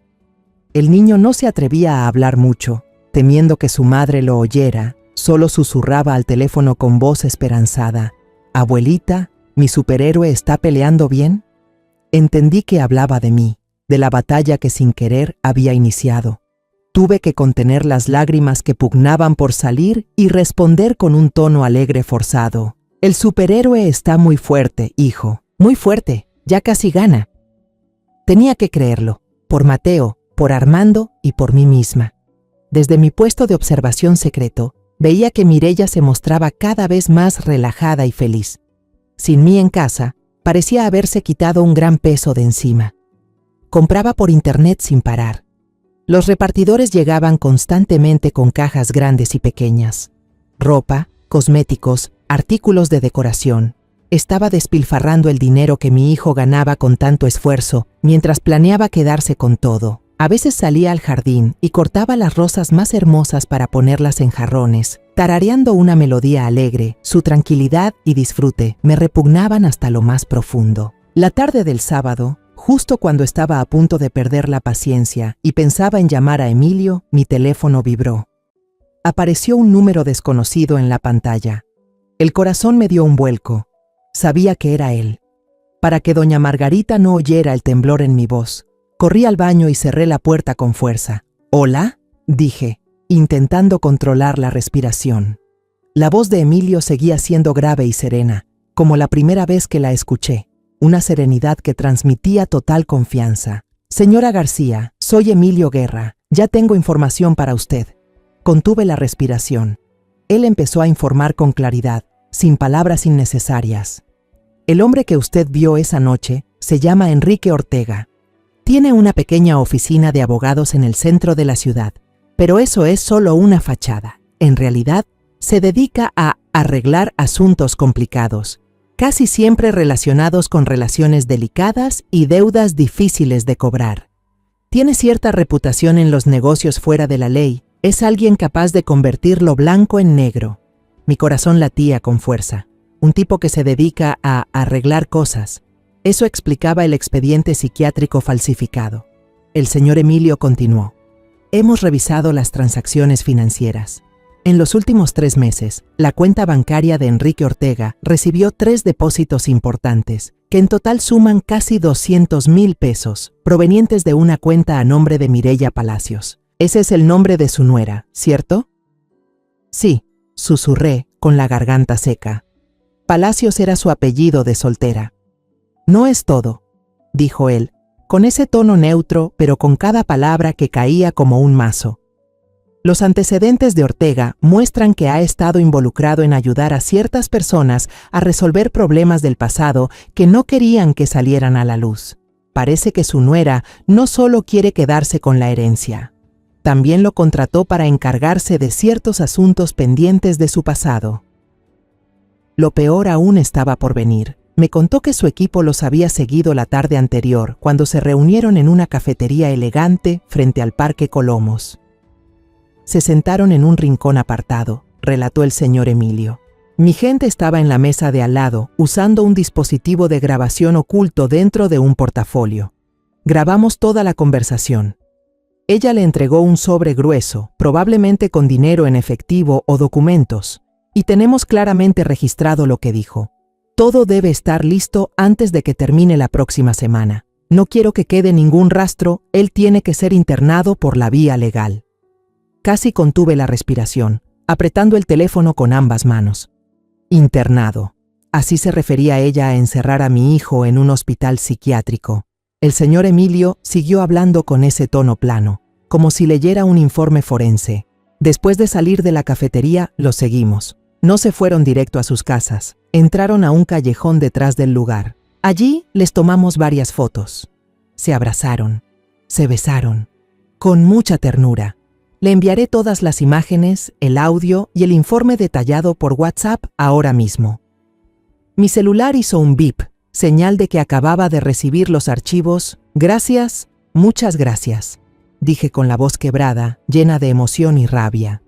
El niño no se atrevía a hablar mucho, temiendo que su madre lo oyera, solo susurraba al teléfono con voz esperanzada: «Abuelita, ¿mi superhéroe está peleando bien?». Entendí que hablaba de mí, de la batalla que sin querer había iniciado. Tuve que contener las lágrimas que pugnaban por salir y responder con un tono alegre forzado: «El superhéroe está muy fuerte, hijo, muy fuerte, ya casi gana». Tenía que creerlo, por Mateo, por Armando y por mí misma. Desde mi puesto de observación secreto, veía que Mireya se mostraba cada vez más relajada y feliz. Sin mí en casa, parecía haberse quitado un gran peso de encima. Compraba por internet sin parar. Los repartidores llegaban constantemente con cajas grandes y pequeñas. Ropa, cosméticos, artículos de decoración. Estaba despilfarrando el dinero que mi hijo ganaba con tanto esfuerzo, mientras planeaba quedarse con todo. A veces salía al jardín y cortaba las rosas más hermosas para ponerlas en jarrones, tarareando una melodía alegre. Su tranquilidad y disfrute me repugnaban hasta lo más profundo. La tarde del sábado, justo cuando estaba a punto de perder la paciencia y pensaba en llamar a Emilio, mi teléfono vibró. Apareció un número desconocido en la pantalla. El corazón me dio un vuelco. Sabía que era él. Para que doña Margarita no oyera el temblor en mi voz, corrí al baño y cerré la puerta con fuerza. «¿Hola?», dije, intentando controlar la respiración. La voz de Emilio seguía siendo grave y serena, como la primera vez que la escuché. Una serenidad que transmitía total confianza. «Señora García, soy Emilio Guerra. Ya tengo información para usted». Contuve la respiración. Él empezó a informar con claridad, sin palabras innecesarias. «El hombre que usted vio esa noche se llama Enrique Ortega. Tiene una pequeña oficina de abogados en el centro de la ciudad, pero eso es solo una fachada. En realidad, se dedica a arreglar asuntos complicados, casi siempre relacionados con relaciones delicadas y deudas difíciles de cobrar. Tiene cierta reputación en los negocios fuera de la ley Es alguien capaz de convertir lo blanco en negro. Mi corazón latía con fuerza. Un tipo que se dedica a arreglar cosas. Eso explicaba el expediente psiquiátrico falsificado. El señor Emilio continuó. Hemos revisado las transacciones financieras. En los últimos 3 meses, la cuenta bancaria de Enrique Ortega recibió 3 depósitos importantes, que en total suman casi 200,000 pesos, provenientes de una cuenta a nombre de Mireya Palacios. Ese es el nombre de su nuera, ¿cierto? Sí, susurré, con la garganta seca. Palacios era su apellido de soltera. No es todo, dijo él, con ese tono neutro, pero con cada palabra que caía como un mazo. Los antecedentes de Ortega muestran que ha estado involucrado en ayudar a ciertas personas a resolver problemas del pasado que no querían que salieran a la luz. Parece que su nuera no solo quiere quedarse con la herencia, también lo contrató para encargarse de ciertos asuntos pendientes de su pasado. Lo peor aún estaba por venir. Me contó que su equipo los había seguido la tarde anterior, cuando se reunieron en una cafetería elegante frente al Parque Colomos. Se sentaron en un rincón apartado, relató el señor Emilio. Mi gente estaba en la mesa de al lado, usando un dispositivo de grabación oculto dentro de un portafolio. Grabamos toda la conversación. Ella le entregó un sobre grueso, probablemente con dinero en efectivo o documentos, y tenemos claramente registrado lo que dijo. Todo debe estar listo antes de que termine la próxima semana. No quiero que quede ningún rastro, él tiene que ser internado por la vía legal. Casi contuve la respiración, apretando el teléfono con ambas manos. Internado. Así se refería ella a encerrar a mi hijo en un hospital psiquiátrico. El señor Emilio siguió hablando con ese tono plano, como si leyera un informe forense. Después de salir de la cafetería, los seguimos. No se fueron directo a sus casas. Entraron a un callejón detrás del lugar. Allí les tomamos varias fotos. Se abrazaron, se besaron, con mucha ternura. Le enviaré todas las imágenes, el audio y el informe detallado por WhatsApp ahora mismo. Mi celular hizo un bip, señal de que acababa de recibir los archivos. Gracias, muchas gracias, dije con la voz quebrada, llena de emoción y rabia.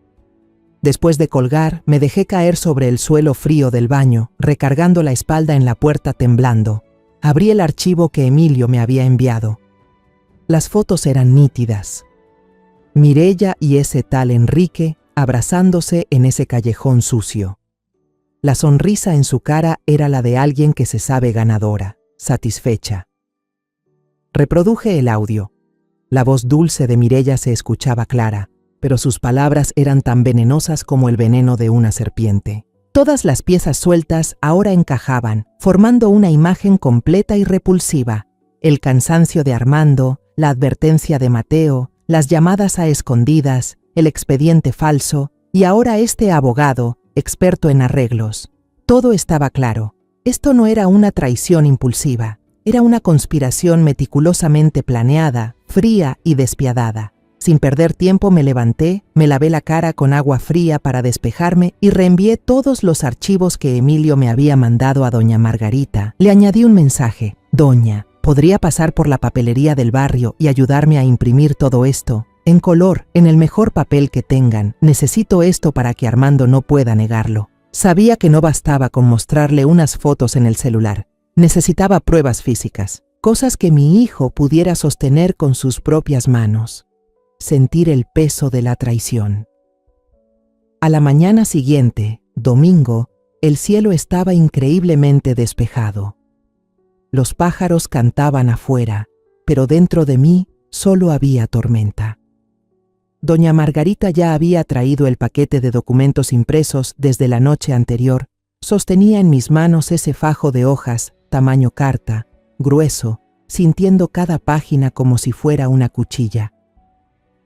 Después de colgar, me dejé caer sobre el suelo frío del baño, recargando la espalda en la puerta temblando. Abrí el archivo que Emilio me había enviado. Las fotos eran nítidas. Mireya y ese tal Enrique abrazándose en ese callejón sucio. La sonrisa en su cara era la de alguien que se sabe ganadora, satisfecha. Reproduje el audio. La voz dulce de Mireya se escuchaba clara, pero sus palabras eran tan venenosas como el veneno de una serpiente. Todas las piezas sueltas ahora encajaban, formando una imagen completa y repulsiva. El cansancio de Armando, la advertencia de Mateo, las llamadas a escondidas, el expediente falso, y ahora este abogado, experto en arreglos. Todo estaba claro. Esto no era una traición impulsiva, era una conspiración meticulosamente planeada, fría y despiadada. Sin perder tiempo me levanté, me lavé la cara con agua fría para despejarme y reenvié todos los archivos que Emilio me había mandado a doña Margarita. Le añadí un mensaje. Doña, ¿podría pasar por la papelería del barrio y ayudarme a imprimir todo esto? En color, en el mejor papel que tengan. Necesito esto para que Armando no pueda negarlo. Sabía que no bastaba con mostrarle unas fotos en el celular. Necesitaba pruebas físicas, cosas que mi hijo pudiera sostener con sus propias manos. Sentir el peso de la traición. A la mañana siguiente, domingo, el cielo estaba increíblemente despejado. Los pájaros cantaban afuera, pero dentro de mí solo había tormenta. Doña Margarita ya había traído el paquete de documentos impresos desde la noche anterior. Sostenía en mis manos ese fajo de hojas, tamaño carta, grueso, sintiendo cada página como si fuera una cuchilla.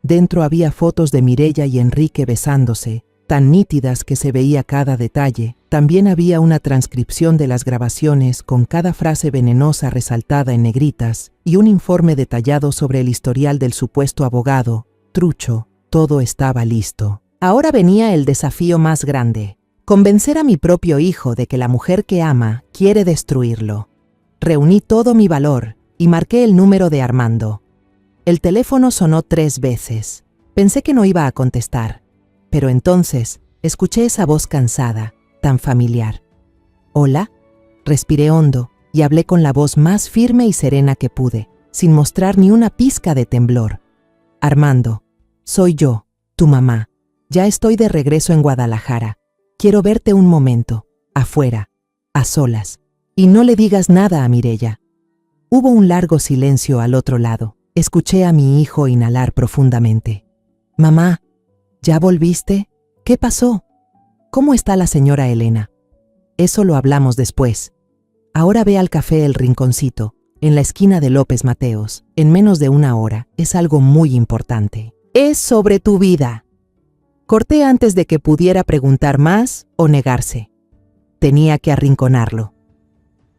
Dentro había fotos de Mireya y Enrique besándose, tan nítidas que se veía cada detalle. También había una transcripción de las grabaciones con cada frase venenosa resaltada en negritas y un informe detallado sobre el historial del supuesto abogado. Trucho, todo estaba listo. Ahora venía el desafío más grande: convencer a mi propio hijo de que la mujer que ama quiere destruirlo. Reuní todo mi valor y marqué el número de Armando. El teléfono sonó 3 veces. Pensé que no iba a contestar, pero entonces escuché esa voz cansada, tan familiar. «Hola», respiré hondo y hablé con la voz más firme y serena que pude, sin mostrar ni una pizca de temblor. «Armando, soy yo, tu mamá. Ya estoy de regreso en Guadalajara. Quiero verte un momento, afuera, a solas. Y no le digas nada a Mireya». Hubo un largo silencio al otro lado. Escuché a mi hijo inhalar profundamente. «Mamá, ¿ya volviste? ¿Qué pasó? ¿Cómo está la señora Elena?» «Eso lo hablamos después. Ahora ve al café El Rinconcito, en la esquina de López Mateos, en menos de una hora. Es algo muy importante. Es sobre tu vida». Corté antes de que pudiera preguntar más o negarse. Tenía que arrinconarlo.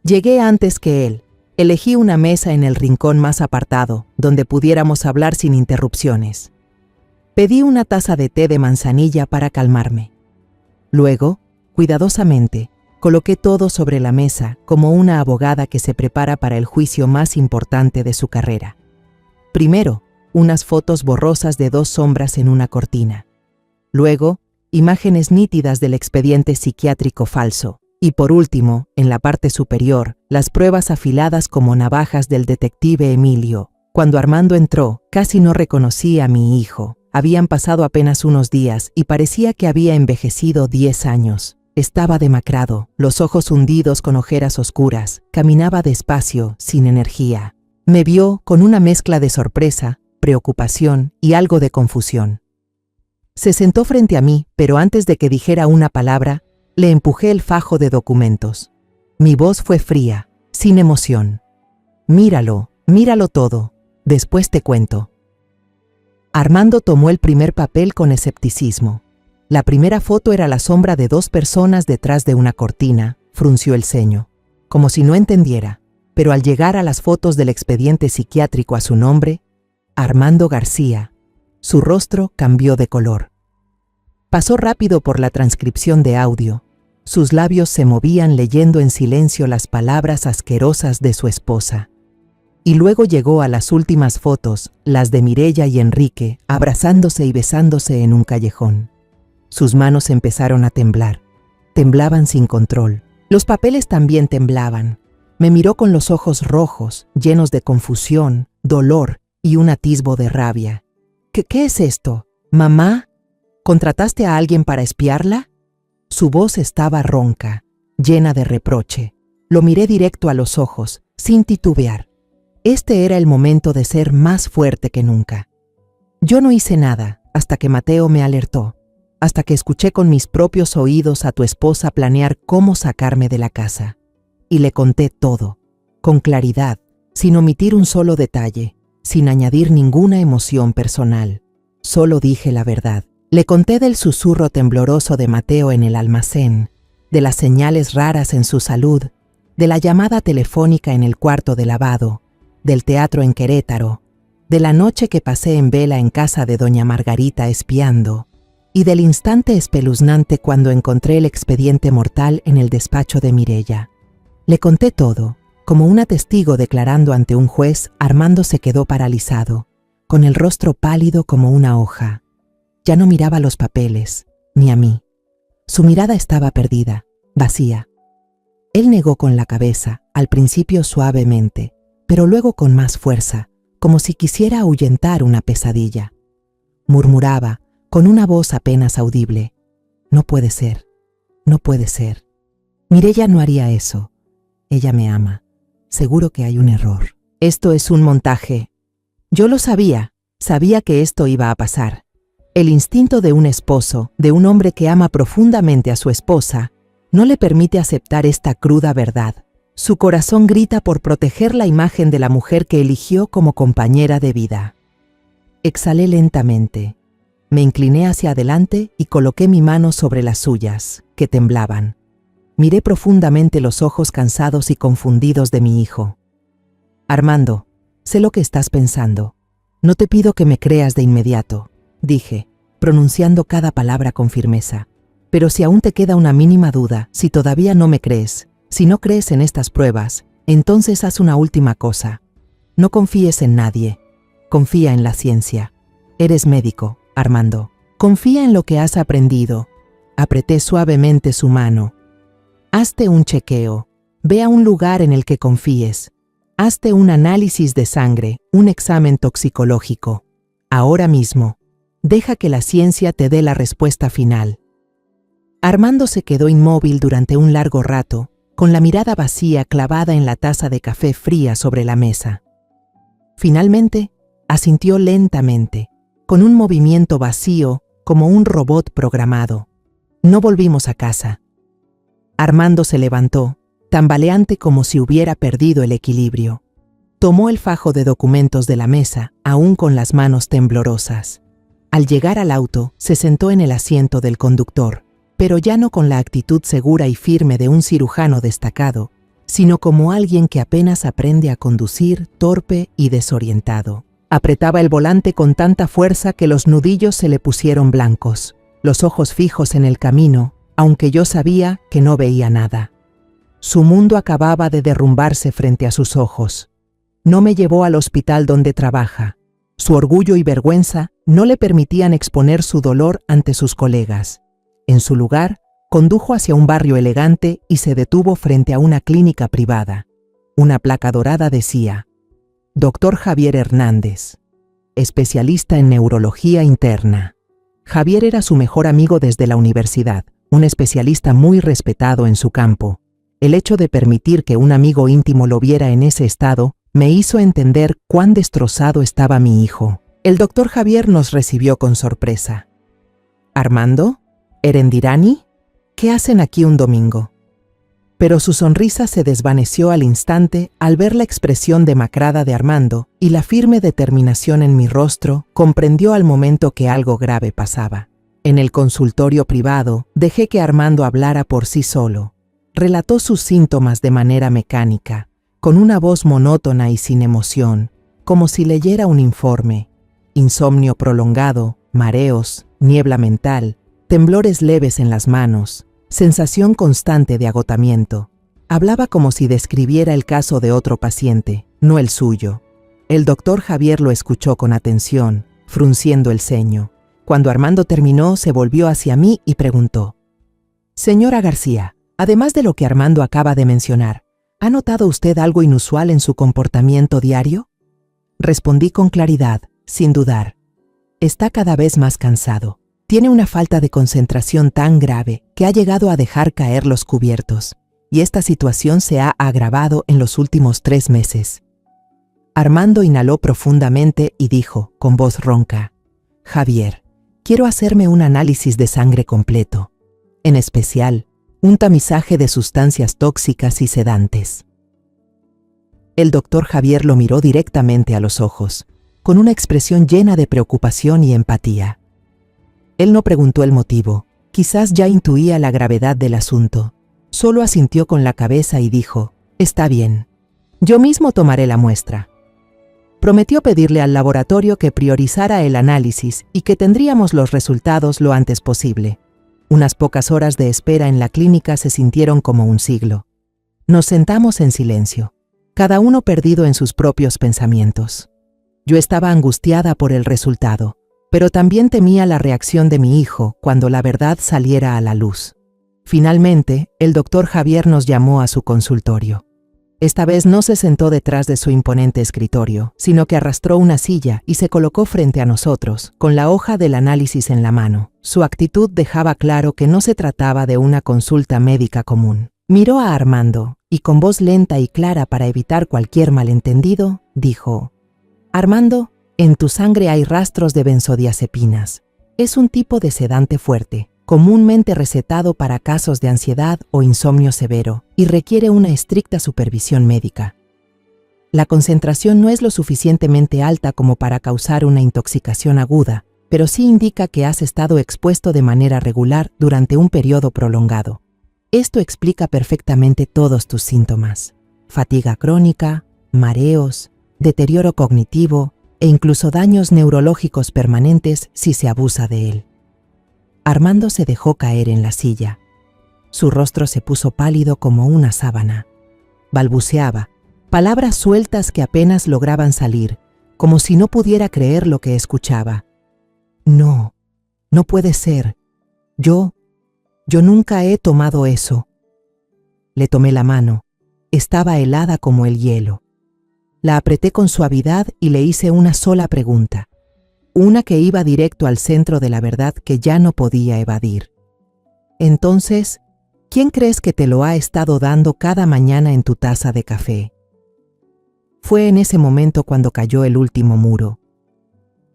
Llegué antes que él. Elegí una mesa en el rincón más apartado, donde pudiéramos hablar sin interrupciones. Pedí una taza de té de manzanilla para calmarme. Luego, cuidadosamente, coloqué todo sobre la mesa como una abogada que se prepara para el juicio más importante de su carrera. Primero, unas fotos borrosas de 2 sombras en una cortina. Luego, imágenes nítidas del expediente psiquiátrico falso. Y por último, en la parte superior, las pruebas afiladas como navajas del detective Emilio. Cuando Armando entró, casi no reconocí a mi hijo. Habían pasado apenas unos días y parecía que había envejecido 10 años. Estaba demacrado, los ojos hundidos con ojeras oscuras. Caminaba despacio, sin energía. Me vio con una mezcla de sorpresa, preocupación y algo de confusión. Se sentó frente a mí, pero antes de que dijera una palabra, le empujé el fajo de documentos. Mi voz fue fría, sin emoción. «Míralo, míralo todo. Después te cuento». Armando tomó el primer papel con escepticismo. La primera foto era la sombra de 2 personas detrás de una cortina. Frunció el ceño, como si no entendiera, pero al llegar a las fotos del expediente psiquiátrico a su nombre, Armando García, su rostro cambió de color. Pasó rápido por la transcripción de audio. Sus labios se movían leyendo en silencio las palabras asquerosas de su esposa. Y luego llegó a las últimas fotos, las de Mireya y Enrique, abrazándose y besándose en un callejón. Sus manos empezaron a temblar. Temblaban sin control. Los papeles también temblaban. Me miró con los ojos rojos, llenos de confusión, dolor y un atisbo de rabia. ¿Qué es esto? ¿Mamá? ¿Contrataste a alguien para espiarla? Su voz estaba ronca, llena de reproche. Lo miré directo a los ojos, sin titubear. Este era el momento de ser más fuerte que nunca. Yo no hice nada hasta que Mateo me alertó, hasta que escuché con mis propios oídos a tu esposa planear cómo sacarme de la casa. Y le conté todo, con claridad, sin omitir un solo detalle, sin añadir ninguna emoción personal. Solo dije la verdad. Le conté del susurro tembloroso de Mateo en el almacén, de las señales raras en su salud, de la llamada telefónica en el cuarto de lavado, del teatro en Querétaro, de la noche que pasé en vela en casa de doña Margarita espiando, y del instante espeluznante cuando encontré el expediente mortal en el despacho de Mireya. Le conté todo, como una testigo declarando ante un juez. Armando se quedó paralizado, con el rostro pálido como una hoja. Ya no miraba los papeles, ni a mí. Su mirada estaba perdida, vacía. Él negó con la cabeza, al principio suavemente, pero luego con más fuerza, como si quisiera ahuyentar una pesadilla. Murmuraba, con una voz apenas audible: «No puede ser, no puede ser. Mireya no haría eso. Ella me ama. Seguro que hay un error. Esto es un montaje». Yo lo sabía, sabía que esto iba a pasar. El instinto de un esposo, de un hombre que ama profundamente a su esposa, no le permite aceptar esta cruda verdad. Su corazón grita por proteger la imagen de la mujer que eligió como compañera de vida. Exhalé lentamente. Me incliné hacia adelante y coloqué mi mano sobre las suyas, que temblaban. Miré profundamente los ojos cansados y confundidos de mi hijo. «Armando, sé lo que estás pensando. No te pido que me creas de inmediato», dije, pronunciando cada palabra con firmeza. «Pero si aún te queda una mínima duda, si todavía no me crees, si no crees en estas pruebas, entonces haz una última cosa. No confíes en nadie. Confía en la ciencia. Eres médico, Armando, confía en lo que has aprendido. Apreté suavemente su mano. Hazte un chequeo. Ve a un lugar en el que confíes. Hazte un análisis de sangre, un examen toxicológico. Ahora mismo. Deja que la ciencia te dé la respuesta final. Armando se quedó inmóvil durante un largo rato, con la mirada vacía clavada en la taza de café fría sobre la mesa. Finalmente, asintió lentamente, con un movimiento vacío como un robot programado. No volvimos a casa. Armando se levantó, tambaleante como si hubiera perdido el equilibrio. Tomó el fajo de documentos de la mesa, aún con las manos temblorosas. Al llegar al auto, se sentó en el asiento del conductor, pero ya no con la actitud segura y firme de un cirujano destacado, sino como alguien que apenas aprende a conducir, torpe y desorientado. Apretaba el volante con tanta fuerza que los nudillos se le pusieron blancos, los ojos fijos en el camino, aunque yo sabía que no veía nada. Su mundo acababa de derrumbarse frente a sus ojos. No me llevó al hospital donde trabaja. Su orgullo y vergüenza no le permitían exponer su dolor ante sus colegas. En su lugar, condujo hacia un barrio elegante y se detuvo frente a una clínica privada. Una placa dorada decía: Dr. Javier Hernández, especialista en neurología interna. Javier era su mejor amigo desde la universidad, un especialista muy respetado en su campo. El hecho de permitir que un amigo íntimo lo viera en ese estado me hizo entender cuán destrozado estaba mi hijo. El doctor Javier nos recibió con sorpresa. ¿Armando? ¿Erendirani? ¿Qué hacen aquí un domingo? Pero su sonrisa se desvaneció al instante al ver la expresión demacrada de Armando y la firme determinación en mi rostro. Comprendió al momento que algo grave pasaba. En el consultorio privado, dejé que Armando hablara por sí solo. Relató sus síntomas de manera mecánica, con una voz monótona y sin emoción, como si leyera un informe. Insomnio prolongado, mareos, niebla mental, temblores leves en las manos, sensación constante de agotamiento. Hablaba como si describiera el caso de otro paciente, no el suyo. El doctor Javier lo escuchó con atención, frunciendo el ceño. Cuando Armando terminó, se volvió hacia mí y preguntó: Señora García, además de lo que Armando acaba de mencionar, ¿ha notado usted algo inusual en su comportamiento diario? Respondí con claridad, sin dudar. Está cada vez más cansado. Tiene una falta de concentración tan grave que ha llegado a dejar caer los cubiertos, y esta situación se ha agravado en los últimos 3 meses. Armando inhaló profundamente y dijo, con voz ronca: Javier, quiero hacerme un análisis de sangre completo, en especial, un tamizaje de sustancias tóxicas y sedantes. El doctor Javier lo miró directamente a los ojos, con una expresión llena de preocupación y empatía. Él no preguntó el motivo, quizás ya intuía la gravedad del asunto. Solo asintió con la cabeza y dijo: Está bien, yo mismo tomaré la muestra. Prometió pedirle al laboratorio que priorizara el análisis y que tendríamos los resultados lo antes posible. Unas pocas horas de espera en la clínica se sintieron como un siglo. Nos sentamos en silencio, cada uno perdido en sus propios pensamientos. Yo estaba angustiada por el resultado, pero también temía la reacción de mi hijo cuando la verdad saliera a la luz. Finalmente, el doctor Javier nos llamó a su consultorio. Esta vez no se sentó detrás de su imponente escritorio, sino que arrastró una silla y se colocó frente a nosotros, con la hoja del análisis en la mano. Su actitud dejaba claro que no se trataba de una consulta médica común. Miró a Armando y con voz lenta y clara para evitar cualquier malentendido, dijo: Armando, en tu sangre hay rastros de benzodiazepinas. Es un tipo de sedante fuerte, comúnmente recetado para casos de ansiedad o insomnio severo, y requiere una estricta supervisión médica. La concentración no es lo suficientemente alta como para causar una intoxicación aguda, pero sí indica que has estado expuesto de manera regular durante un periodo prolongado. Esto explica perfectamente todos tus síntomas: fatiga crónica, mareos, deterioro cognitivo e incluso daños neurológicos permanentes si se abusa de él. Armando se dejó caer en la silla. Su rostro se puso pálido como una sábana. Balbuceaba, palabras sueltas que apenas lograban salir, como si no pudiera creer lo que escuchaba. No, no puede ser. Yo nunca he tomado eso. Le tomé la mano. Estaba helada como el hielo. La apreté con suavidad y le hice una sola pregunta. Una que iba directo al centro de la verdad que ya no podía evadir. Entonces, ¿quién crees que te lo ha estado dando cada mañana en tu taza de café? Fue en ese momento cuando cayó el último muro.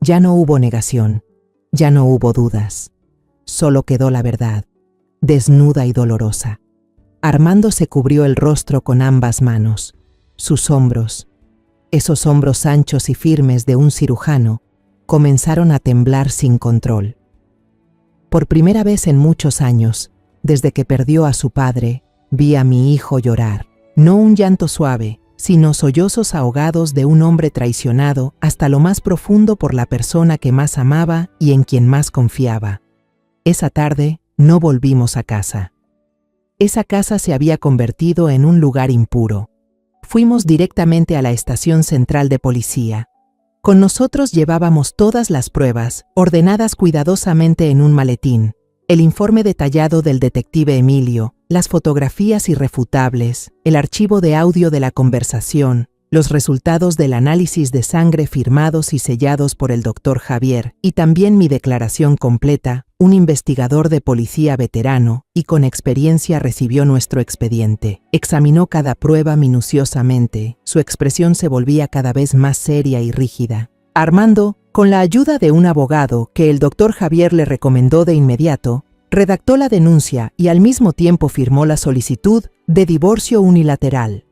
Ya no hubo negación, ya no hubo dudas. Solo quedó la verdad, desnuda y dolorosa. Armando se cubrió el rostro con ambas manos. Sus hombros, esos hombros anchos y firmes de un cirujano, comenzaron a temblar sin control. Por primera vez en muchos años, desde que perdió a su padre, vi a mi hijo llorar. No un llanto suave, sino sollozos ahogados de un hombre traicionado hasta lo más profundo por la persona que más amaba y en quien más confiaba. Esa tarde no volvimos a casa. Esa casa se había convertido en un lugar impuro. Fuimos directamente a la estación central de policía. Con nosotros llevábamos todas las pruebas, ordenadas cuidadosamente en un maletín, el informe detallado del detective Emilio, las fotografías irrefutables, el archivo de audio de la conversación, los resultados del análisis de sangre firmados y sellados por el doctor Javier, y también mi declaración completa. Un investigador de policía veterano y con experiencia recibió nuestro expediente. Examinó cada prueba minuciosamente. Su expresión se volvía cada vez más seria y rígida. Armando, con la ayuda de un abogado que el doctor Javier le recomendó de inmediato, redactó la denuncia y al mismo tiempo firmó la solicitud de divorcio unilateral.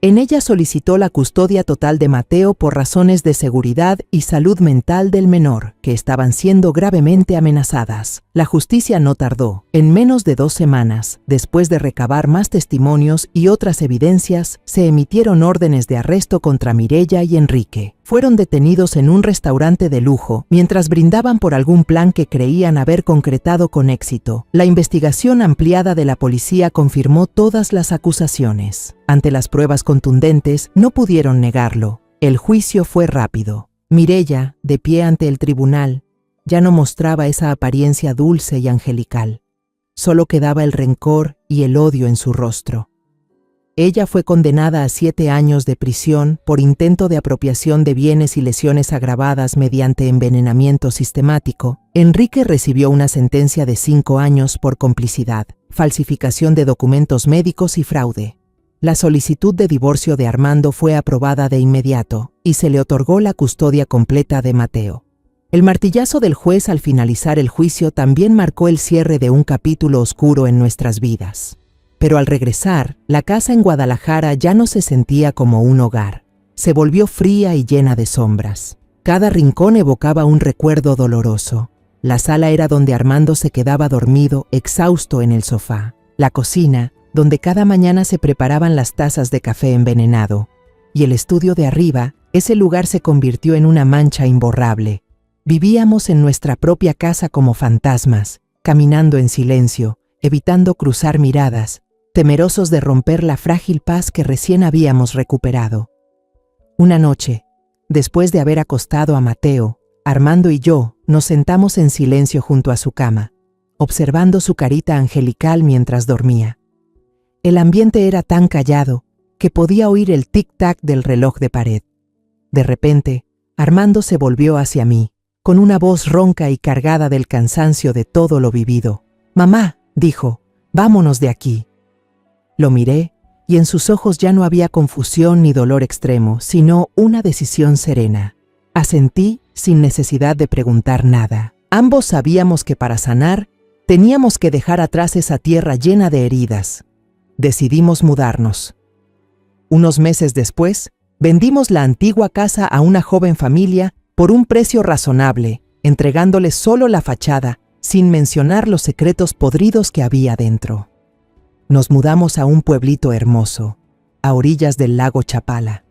En ella solicitó la custodia total de Mateo por razones de seguridad y salud mental del menor, que estaban siendo gravemente amenazadas. La justicia no tardó. En menos de 2 semanas, después de recabar más testimonios y otras evidencias, se emitieron órdenes de arresto contra Mireya y Enrique. Fueron detenidos en un restaurante de lujo mientras brindaban por algún plan que creían haber concretado con éxito. La investigación ampliada de la policía confirmó todas las acusaciones. Ante las pruebas contundentes, no pudieron negarlo. El juicio fue rápido. Mireya, de pie ante el tribunal, ya no mostraba esa apariencia dulce y angelical. Solo quedaba el rencor y el odio en su rostro. Ella fue condenada a 7 años de prisión por intento de apropiación de bienes y lesiones agravadas mediante envenenamiento sistemático. Enrique recibió una sentencia de 5 años por complicidad, falsificación de documentos médicos y fraude. La solicitud de divorcio de Armando fue aprobada de inmediato y se le otorgó la custodia completa de Mateo. El martillazo del juez al finalizar el juicio también marcó el cierre de un capítulo oscuro en nuestras vidas. Pero al regresar, la casa en Guadalajara ya no se sentía como un hogar. Se volvió fría y llena de sombras. Cada rincón evocaba un recuerdo doloroso. La sala era donde Armando se quedaba dormido, exhausto en el sofá. La cocina, donde cada mañana se preparaban las tazas de café envenenado. Y el estudio de arriba, ese lugar se convirtió en una mancha imborrable. Vivíamos en nuestra propia casa como fantasmas, caminando en silencio, evitando cruzar miradas, temerosos de romper la frágil paz que recién habíamos recuperado. Una noche, después de haber acostado a Mateo, Armando y yo nos sentamos en silencio junto a su cama, observando su carita angelical mientras dormía. El ambiente era tan callado que podía oír el tic-tac del reloj de pared. De repente, Armando se volvió hacia mí, con una voz ronca y cargada del cansancio de todo lo vivido. «Mamá», dijo, «vámonos de aquí». Lo miré y en sus ojos ya no había confusión ni dolor extremo, sino una decisión serena. Asentí sin necesidad de preguntar nada. Ambos sabíamos que para sanar teníamos que dejar atrás esa tierra llena de heridas. Decidimos mudarnos. Unos meses después, vendimos la antigua casa a una joven familia por un precio razonable, entregándoles solo la fachada, sin mencionar los secretos podridos que había dentro. Nos mudamos a un pueblito hermoso, a orillas del lago Chapala.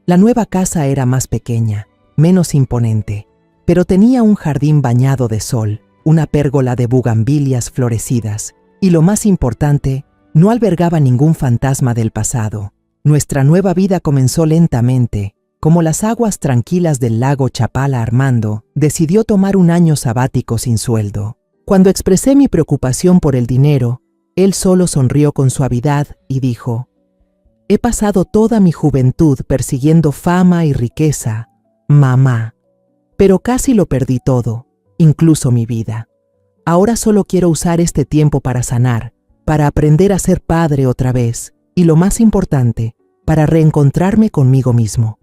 La nueva casa era más pequeña, menos imponente, pero tenía un jardín bañado de sol, una pérgola de bugambilias florecidas, y lo más importante, no albergaba ningún fantasma del pasado. Nuestra nueva vida comenzó lentamente, Como las aguas tranquilas del lago Chapala, Armando decidió tomar un año sabático sin sueldo. Cuando expresé mi preocupación por el dinero, él solo sonrió con suavidad y dijo: «He pasado toda mi juventud persiguiendo fama y riqueza, mamá, pero casi lo perdí todo, incluso mi vida. Ahora solo quiero usar este tiempo para sanar, para aprender a ser padre otra vez y, lo más importante, para reencontrarme conmigo mismo».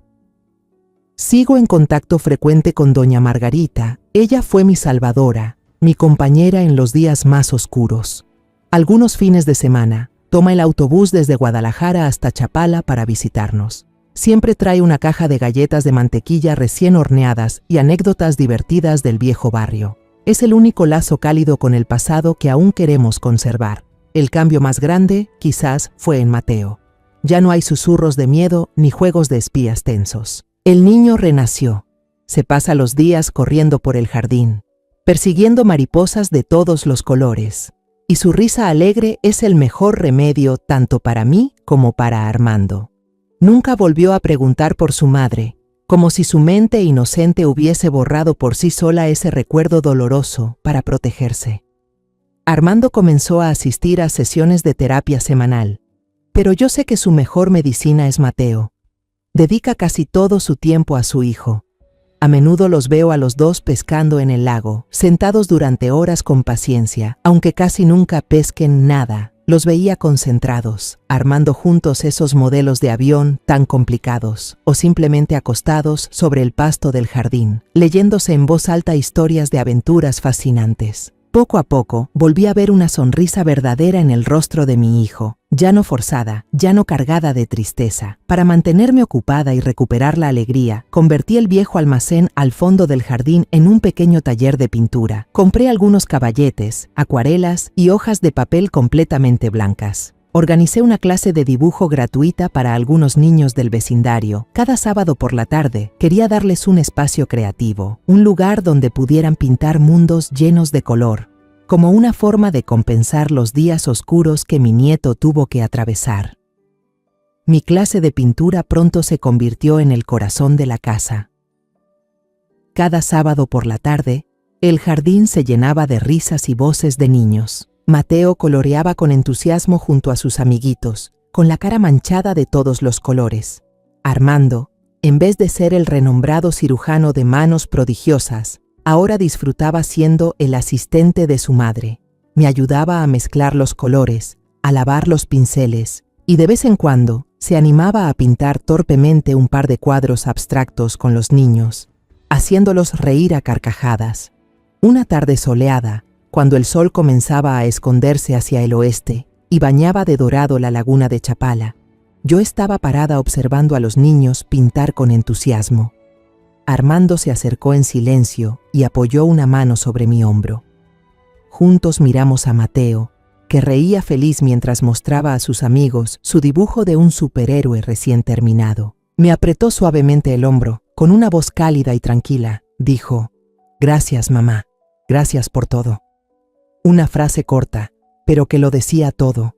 Sigo en contacto frecuente con doña Margarita. Ella fue mi salvadora, mi compañera en los días más oscuros. Algunos fines de semana, toma el autobús desde Guadalajara hasta Chapala para visitarnos. Siempre trae una caja de galletas de mantequilla recién horneadas y anécdotas divertidas del viejo barrio. Es el único lazo cálido con el pasado que aún queremos conservar. El cambio más grande, quizás, fue en Mateo. Ya no hay susurros de miedo ni juegos de espías tensos. El niño renació. Se pasa los días corriendo por el jardín, persiguiendo mariposas de todos los colores. Y su risa alegre es el mejor remedio tanto para mí como para Armando. Nunca volvió a preguntar por su madre, como si su mente inocente hubiese borrado por sí sola ese recuerdo doloroso para protegerse. Armando comenzó a asistir a sesiones de terapia semanal, pero yo sé que su mejor medicina es Mateo. Dedica casi todo su tiempo a su hijo. A menudo los veo a los dos pescando en el lago, sentados durante horas con paciencia, aunque casi nunca pesquen nada. Los veía concentrados, armando juntos esos modelos de avión tan complicados, o simplemente acostados sobre el pasto del jardín, leyéndose en voz alta historias de aventuras fascinantes. Poco a poco, volví a ver una sonrisa verdadera en el rostro de mi hijo, ya no forzada, ya no cargada de tristeza. Para mantenerme ocupada y recuperar la alegría, convertí el viejo almacén al fondo del jardín en un pequeño taller de pintura. Compré algunos caballetes, acuarelas y hojas de papel completamente blancas. Organicé una clase de dibujo gratuita para algunos niños del vecindario. Cada sábado por la tarde quería darles un espacio creativo, un lugar donde pudieran pintar mundos llenos de color, como una forma de compensar los días oscuros que mi nieto tuvo que atravesar. Mi clase de pintura pronto se convirtió en el corazón de la casa. Cada sábado por la tarde, el jardín se llenaba de risas y voces de niños. Mateo coloreaba con entusiasmo junto a sus amiguitos, con la cara manchada de todos los colores. Armando, en vez de ser el renombrado cirujano de manos prodigiosas, ahora disfrutaba siendo el asistente de su madre. Me ayudaba a mezclar los colores, a lavar los pinceles, y de vez en cuando se animaba a pintar torpemente un par de cuadros abstractos con los niños, haciéndolos reír a carcajadas. Una tarde soleada, cuando el sol comenzaba a esconderse hacia el oeste y bañaba de dorado la laguna de Chapala, yo estaba parada observando a los niños pintar con entusiasmo. Armando se acercó en silencio y apoyó una mano sobre mi hombro. Juntos miramos a Mateo, que reía feliz mientras mostraba a sus amigos su dibujo de un superhéroe recién terminado. Me apretó suavemente el hombro, con una voz cálida y tranquila. Dijo: «Gracias, mamá. Gracias por todo». Una frase corta, pero que lo decía todo.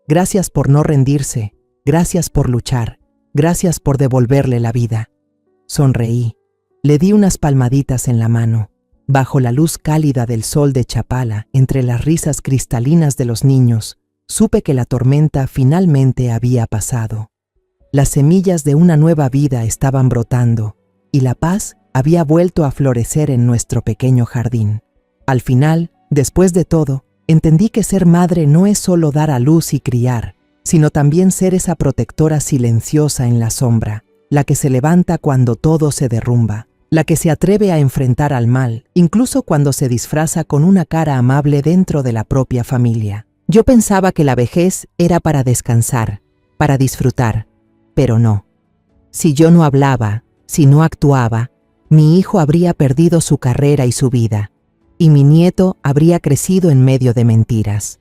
Gracias por no rendirse, gracias por luchar, gracias por devolverle la vida. Sonreí. Le di unas palmaditas en la mano. Bajo la luz cálida del sol de Chapala, entre las risas cristalinas de los niños, supe que la tormenta finalmente había pasado. Las semillas de una nueva vida estaban brotando, y la paz había vuelto a florecer en nuestro pequeño jardín. Al final, después de todo, entendí que ser madre no es solo dar a luz y criar, sino también ser esa protectora silenciosa en la sombra, la que se levanta cuando todo se derrumba, la que se atreve a enfrentar al mal, incluso cuando se disfraza con una cara amable dentro de la propia familia. Yo pensaba que la vejez era para descansar, para disfrutar, pero no. Si yo no hablaba, si no actuaba, mi hijo habría perdido su carrera y su vida, y mi nieto habría crecido en medio de mentiras.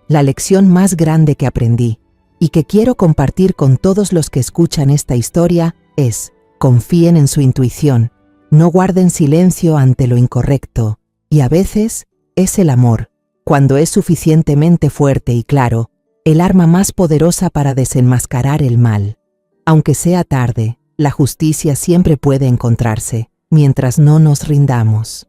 La lección más grande que aprendí, y que quiero compartir con todos los que escuchan esta historia, es: confíen en su intuición, no guarden silencio ante lo incorrecto, y a veces es el amor, cuando es suficientemente fuerte y claro, el arma más poderosa para desenmascarar el mal. Aunque sea tarde, La justicia siempre puede encontrarse, mientras no nos rindamos.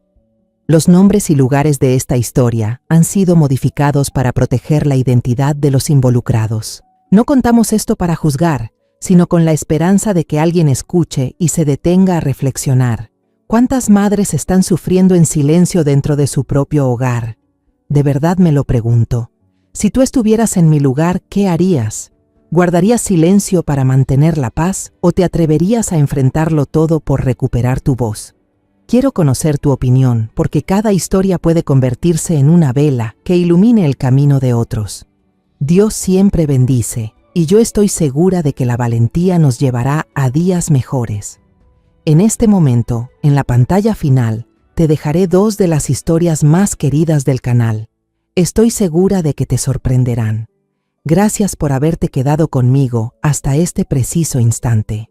Los nombres y lugares de esta historia han sido modificados para proteger la identidad de los involucrados. No contamos esto para juzgar, sino con la esperanza de que alguien escuche y se detenga a reflexionar. ¿Cuántas madres están sufriendo en silencio dentro de su propio hogar? De verdad me lo pregunto. Si tú estuvieras en mi lugar, ¿qué harías? ¿Guardarías silencio para mantener la paz o te atreverías a enfrentarlo todo por recuperar tu voz? Quiero conocer tu opinión, porque cada historia puede convertirse en una vela que ilumine el camino de otros. Dios siempre bendice, y yo estoy segura de que la valentía nos llevará a días mejores. En este momento, en la pantalla final, te dejaré 2 de las historias más queridas del canal. Estoy segura de que te sorprenderán. Gracias por haberte quedado conmigo hasta este preciso instante.